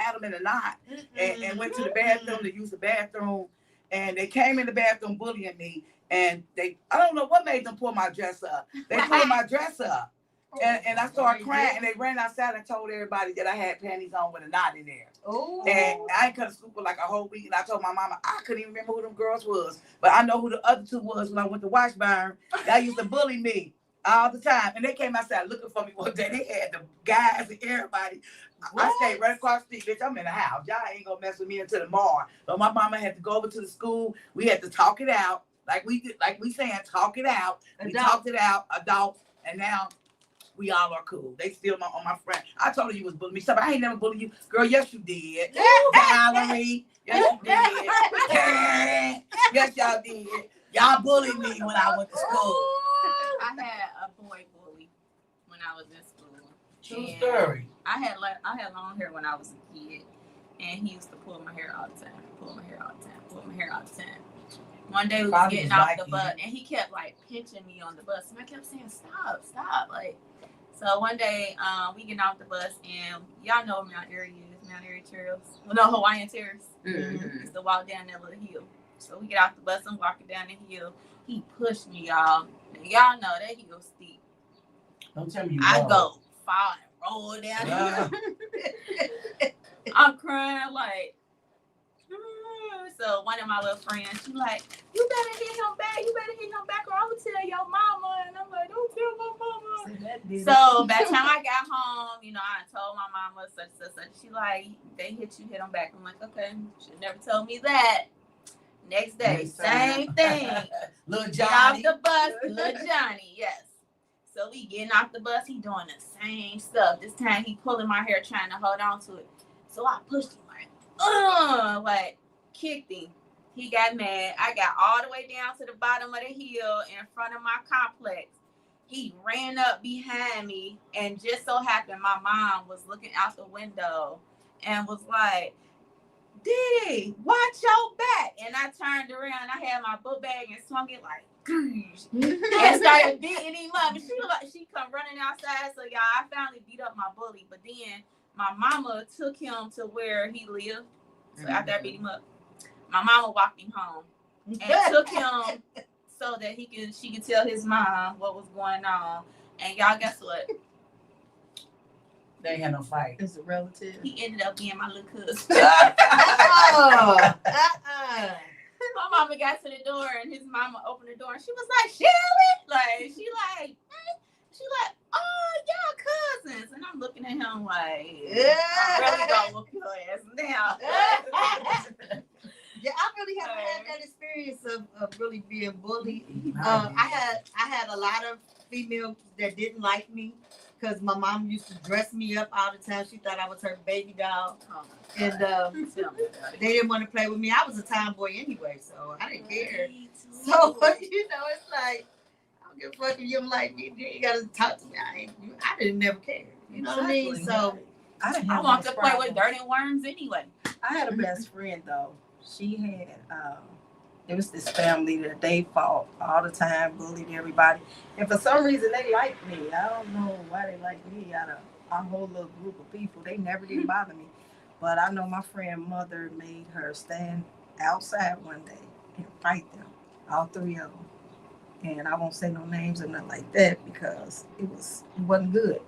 had them in a knot and went to the bathroom to use the bathroom. And they came in the bathroom bullying me. And I don't know what made them pull my dress up. They pulled my dress up. And I started crying, and they ran outside and told everybody that I had panties on with a knot in there. Oh. And I ain't come to school for like a whole week, and I told my mama I couldn't even remember who them girls was. But I know who the other two was when I went to Washburn. They used to bully me all the time. And they came outside looking for me one day. They had the guys and everybody. What? I stayed right across the street, bitch. I'm in the house. Y'all ain't gonna mess with me until tomorrow. But my mama had to go over to the school. We had to talk it out. Like we saying, talk it out. We talked it out, adults, and now we all are cool. They still on my friend. I told her you was bullying me. Somebody, I ain't never bullied you. Girl, yes you did. Valerie, yes you did. Yes, y'all did. Y'all bullied me when I went to school. I had a boy bully when I was in school. True story. I had long hair when I was a kid, and he used to pull my hair all the time. One day we was getting off the bus, and he kept like pinching me on the bus, and I kept saying, "Stop!" Like, So one day, we get off the bus, and y'all know Mount Airy is, Mount Airy Terrace. Well, no, Hawaiian Terrace. Mm-hmm. Used to walk down that little hill. So we get off the bus and walking down the hill. He pushed me, y'all. And y'all know that hill steep. Don't tell me you I roll. go fall and roll down the hill. I'm crying like. So one of my little friends, she like, you better hit him back. You better hit him back, or I'm gonna tell your mama. And I'm like, don't tell my mama. So by the time I got home, you know, I told my mama such. She like, they hit him back. I'm like, okay, should never told me that. Next day, same thing. Little Get Johnny. off the bus, little Johnny, yes. So we getting off the bus, he doing the same stuff. This time he pulling my hair, trying to hold on to it. So I pushed him like kicked him. He got mad. I got all the way down to the bottom of the hill in front of my complex. He ran up behind me, and just so happened my mom was looking out the window and was like, Diddy, watch your back. And I turned around. I had my book bag and swung it like, and started beating him up. And she come running outside. So y'all, I finally beat up my bully. But then my mama took him to where he lived. So after I beat him up, my mama walked him home and took him so that she could tell his mom what was going on. And y'all, guess what? They ain't had no fight. It's a relative. He ended up being my little cousin. My mama got to the door and his mama opened the door and she was like, Shirley, she like, oh, y'all cousins. And I'm looking at him like, I'm really gonna whoop your ass now. Yeah, I really haven't had that experience of really being bullied. I had a lot of females that didn't like me because my mom used to dress me up all the time. She thought I was her baby doll. And they didn't want to play with me. I was a tomboy anyway, so I didn't care. So, you know, it's like, I don't give a fuck if you don't like me. You got to talk to me. I didn't never care. You know what I mean? So, I want to play with dirt and worms anyway. I had a best friend, though. She had, it was this family that they fought all the time, bullied everybody. And for some reason, they liked me. I don't know why they liked me out of our whole little group of people. They never did bother me. But I know my friend mother made her stand outside one day and fight them, all three of them. And I won't say no names or nothing like that because it wasn't good.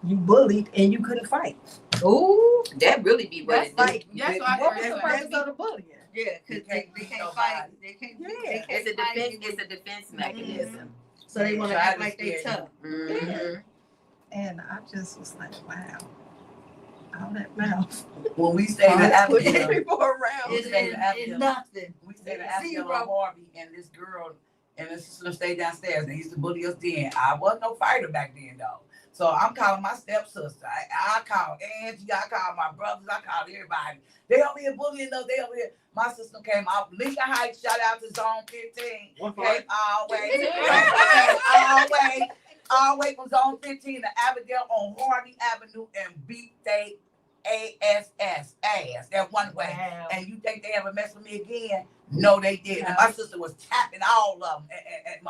You bullied and you couldn't fight. Ooh, that really be what it like. That's What was the purpose of the bullying? Yeah, because they can't fight. They can't. Yeah. They can't fight. It's a defense mechanism. Mm-hmm. So they want to act like they tough. Mm-hmm. Yeah. And I just was like, wow. All that mouth. When we stayed at Abigail, Nothing. We stayed at Abigail and Harvey, and this girl and this sister stayed downstairs. They used to bully us then. I wasn't no fighter back then, though. So I'm calling my stepsister. I called Angie. I called my brothers. I called everybody. They over here bullying us. They over here. My sister came out. Lincoln Heights. Shout out to Zone 15. Came all the way from Zone 15 to Abigail on Harvey Avenue and beat they ass that one way. Wow. And you think they ever mess with me again? No, they didn't. And my sister was tapping all of them. And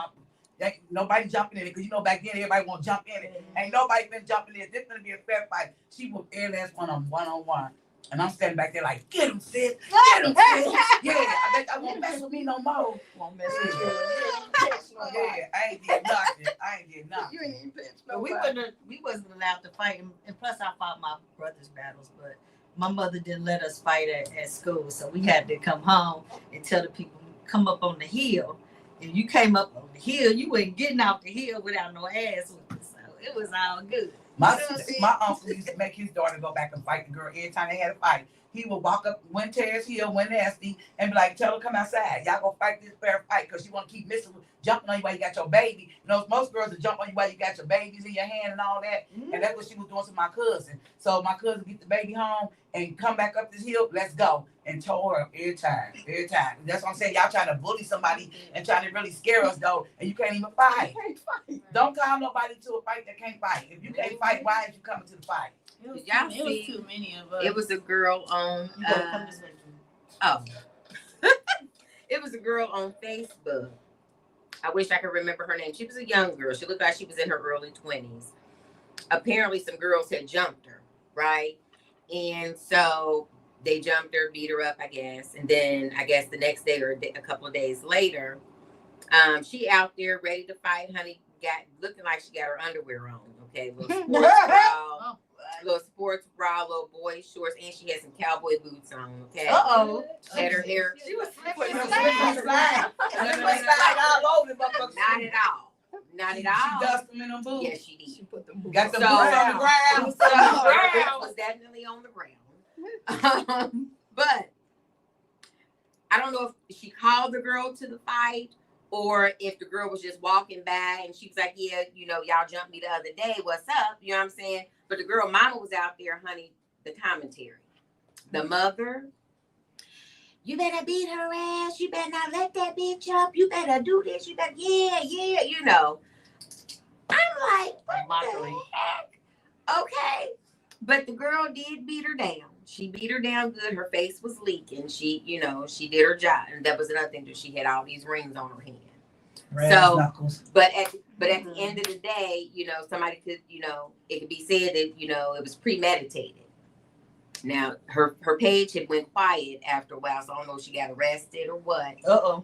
nobody jumping in it because you know back then everybody want to jump in it. Ain't nobody been jumping in it. This gonna be a fair fight. She was every last one on one. And I'm standing back there like, get him, sis. Get him, sis. Yeah, I bet I won't mess with me no more. Won't mess with you. Yeah, I ain't did nothing. You ain't even pitch nobody. We wasn't allowed to fight, and plus I fought my brother's battles, but my mother didn't let us fight at school, so we had to come home and tell the people come up on the hill. If you came up on the hill, you wasn't getting off the hill without no ass. So it was all good. My uncle used to make his daughter go back and fight the girl every time they had a fight. He would walk up one Terrace Hill, one Nasty, and be like, tell her come outside. Y'all go fight this fair fight because you want to keep missing, jumping on you while you got your baby. You know, most girls will jump on you while you got your babies in your hand and all that. Mm-hmm. And that's what she was doing to my cousin. So my cousin get the baby home and come back up this hill, let's go. And tore her up every time. That's what I'm saying. Y'all trying to bully somebody and trying to really scare us, though, and you can't even fight. Don't call nobody to a fight that can't fight. If you can't fight, why is you coming to the fight? It was too many of us. It was a girl on it was a girl on Facebook. I wish I could remember her name. She was a young girl. She looked like she was in her early 20s. apparently some girls had jumped her, right? And so they jumped her, beat her up, I guess. And then I guess the next day or a couple of days later, she out there ready to fight, honey. Looking like she got her underwear on. Okay, little sports bra, little boy shorts, and she had some cowboy boots on. Okay. Had her hair. She was slippery. Slide all over the motherfucker. Not at all. She dusted them in them boots. Yes, she did. She put them boots got the boots on the ground. Boots on the ground. Was definitely on the ground. But I don't know if she called the girl to the fight or if the girl was just walking by and she was like, yeah, you know, y'all jumped me the other day. What's up? You know what I'm saying? But the girl mama was out there, honey, the commentary. The mother, you better beat her ass. You better not let that bitch up. You better do this. You better, yeah, you know. I'm like, what the heck? Okay. But the girl did beat her down. She beat her down good. Her face was leaking. She, you know, she did her job. And that was another thing that she had all these rings on her hand. Knuckles. But at the end of the day, you know, somebody could, you know, it could be said that, you know, it was premeditated. Now, her page had went quiet after a while, so I don't know if she got arrested or what.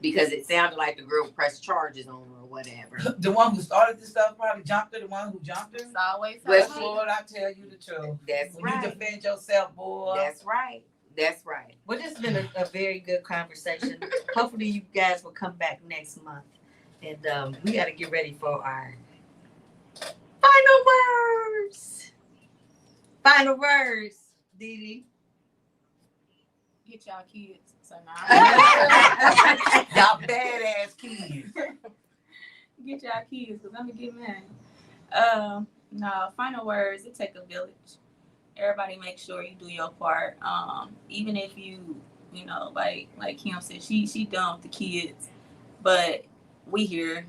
Because it sounded like the girl pressed charges on her or whatever. The one who started this stuff probably jumped her. The one who jumped her. It's always well, Lord, I tell you the truth. That's when right. You defend yourself, boy. That's right. That's right. Well, this has been a very good conversation. Hopefully, you guys will come back next month, and we got to get ready for our final words. Final words. Dee. Get y'all kids. So now y'all badass kids. Get y'all kids, because I'm gonna get mad. No, final words, it take a village. Everybody make sure you do your part. Even if you know, like Kim said, she done with the kids, but we here.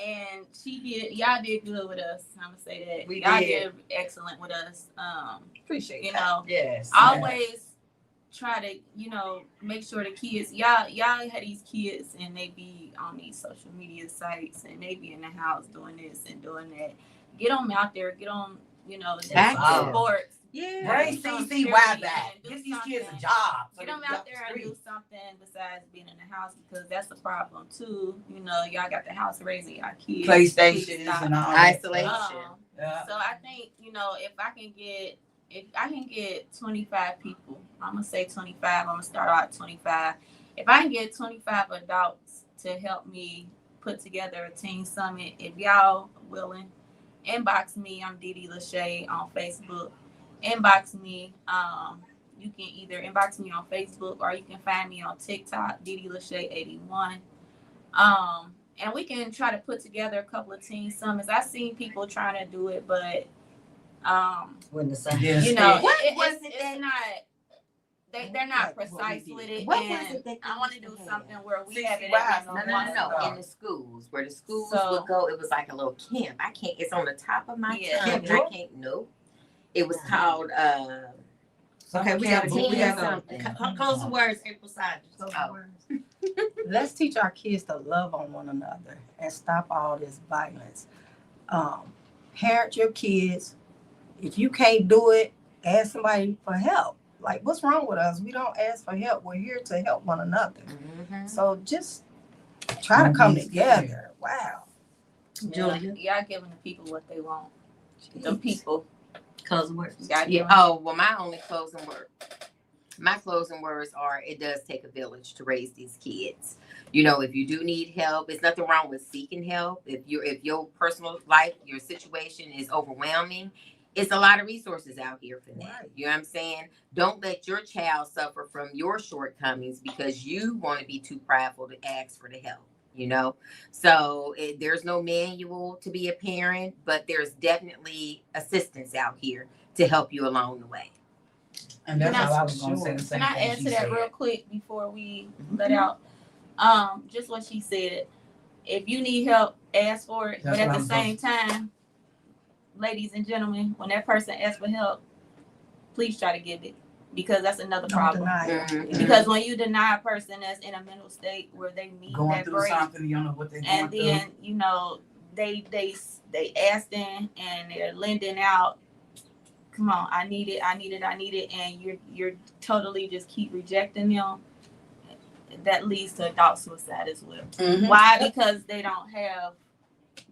And y'all did good with us. I'm gonna say that. Y'all did excellent with us. Appreciate you that. know. Yes. Always try to, you know, make sure the kids, y'all had these kids and they be on these social media sites and they be in the house doing this and doing that. Get them out there, get them, you know, sports. Yeah. Bring CCY back. Give these kids a job. Get them out there and do something besides being in the house, because that's a problem too. You know, y'all got the house raising y'all kids. PlayStation and all isolation. So I think, you know, if I can get 25 people, I'm gonna say 25. I'm gonna start out at 25. If I can get 25 adults to help me put together a teen summit, if y'all willing, inbox me. I'm Dee Lashay on Facebook. Inbox me. You can either inbox me on Facebook or you can find me on TikTok, Dee Lashay 81. And we can try to put together a couple of teen summits. I've seen people trying to do it, but when the sun, you know, it's not. They're not precise with it. What and was it that I want to do something where we have it No. In the schools, where the schools would go, it was like a little camp. I can't. It's on the top of my tongue. And I can't. Nope. It was called. Okay, we got something. Close the words, April Saunders. Let's teach our kids to love on one another and stop all this violence. Parent your kids. If you can't do it, ask somebody for help. Like, what's wrong with us? We don't ask for help. We're here to help one another. So just try to come together. Wow. Julia, y'all giving the people what they want. The people. Closing words. Oh, well, my only closing word. My closing words are: it does take a village to raise these kids. You know, if you do need help, there's nothing wrong with seeking help. If your personal life, your situation is overwhelming, it's a lot of resources out here for that. Right. You know what I'm saying? Don't let your child suffer from your shortcomings because you want to be too prideful to ask for the help. You know, so there's no manual to be a parent, but there's definitely assistance out here to help you along the way. And that's how I was going to say the same thing. Can I add to that real quick before we let out? Just what she said. If you need help, ask for it. But at the same time, ladies and gentlemen, when that person asks for help, please try to give it. Because that's another problem. Because when you deny a person that's in a mental state where they need going that through break, something, you don't know what they're and then you know they asking and they're lending out. Come on, I need it, and you're totally just keep rejecting them. That leads to adult suicide as well. Mm-hmm. Why? Because they don't have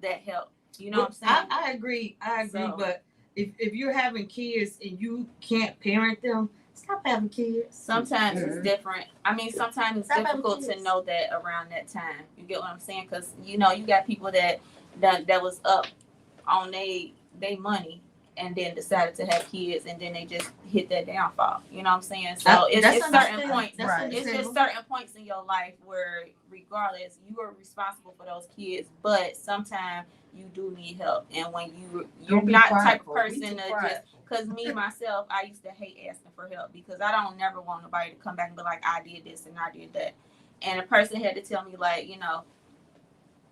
that help. You know what I'm saying? I agree, So, but if you're having kids and you can't parent them, stop having kids. sometimes it's different. I mean, sometimes it's Stop having difficult to kids. know that around that time. You get what I'm saying? Because you know, you got people that was up on they money and then decided to have kids and then they just hit that downfall. You know what I'm saying? So it's certain points. It's just certain points in your life where regardless, you are responsible for those kids, but sometimes you do need help. And when you're not the type of person to just, because me myself, I used to hate asking for help because I don't never want nobody to come back and be like, I did this and I did that. And a person had to tell me like, you know,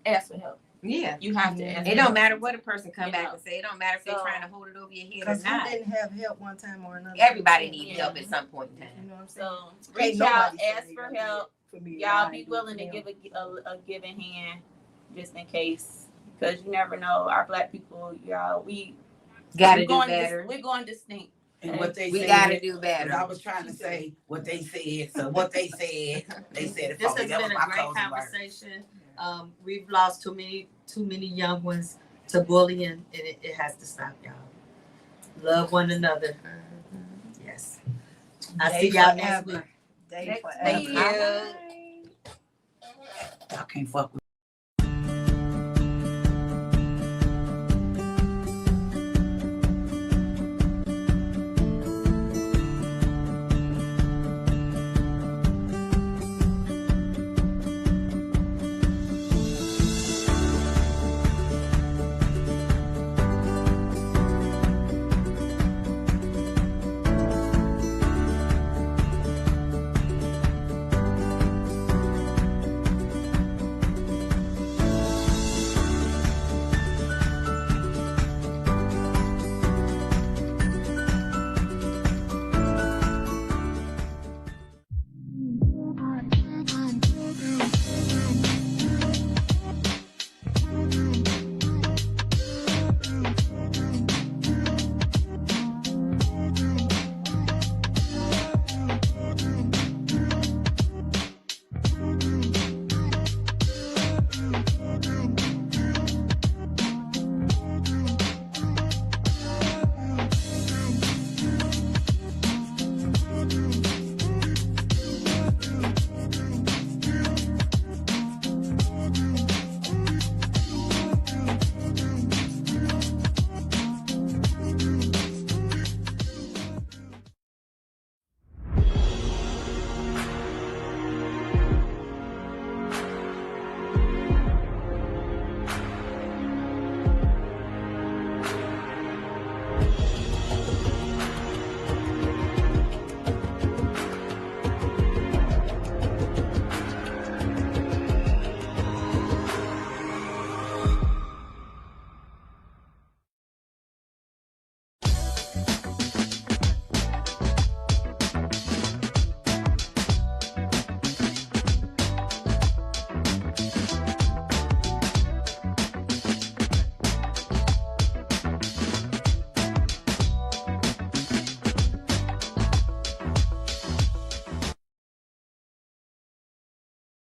ask for help. Yeah, you have to ask. It don't matter what a person come back and say. It don't matter if they're trying to hold it over your head or Because not. you didn't have help one time or another. Everybody needs help at some point in time. You know what I'm saying? So reach out, ask for help. Y'all be willing to to give a giving hand just in case, because you never know. Our Black people, y'all, we Gotta do better. We're going distinct. And what they We said, gotta do better. I was trying to say what they said. So what they said it This for me. has That was been a my great closing word. conversation. We've lost too many young ones to bullying, and it has to stop, y'all. Love one another. Yes. I see y'all next week. Day Thank you. I can't fuck with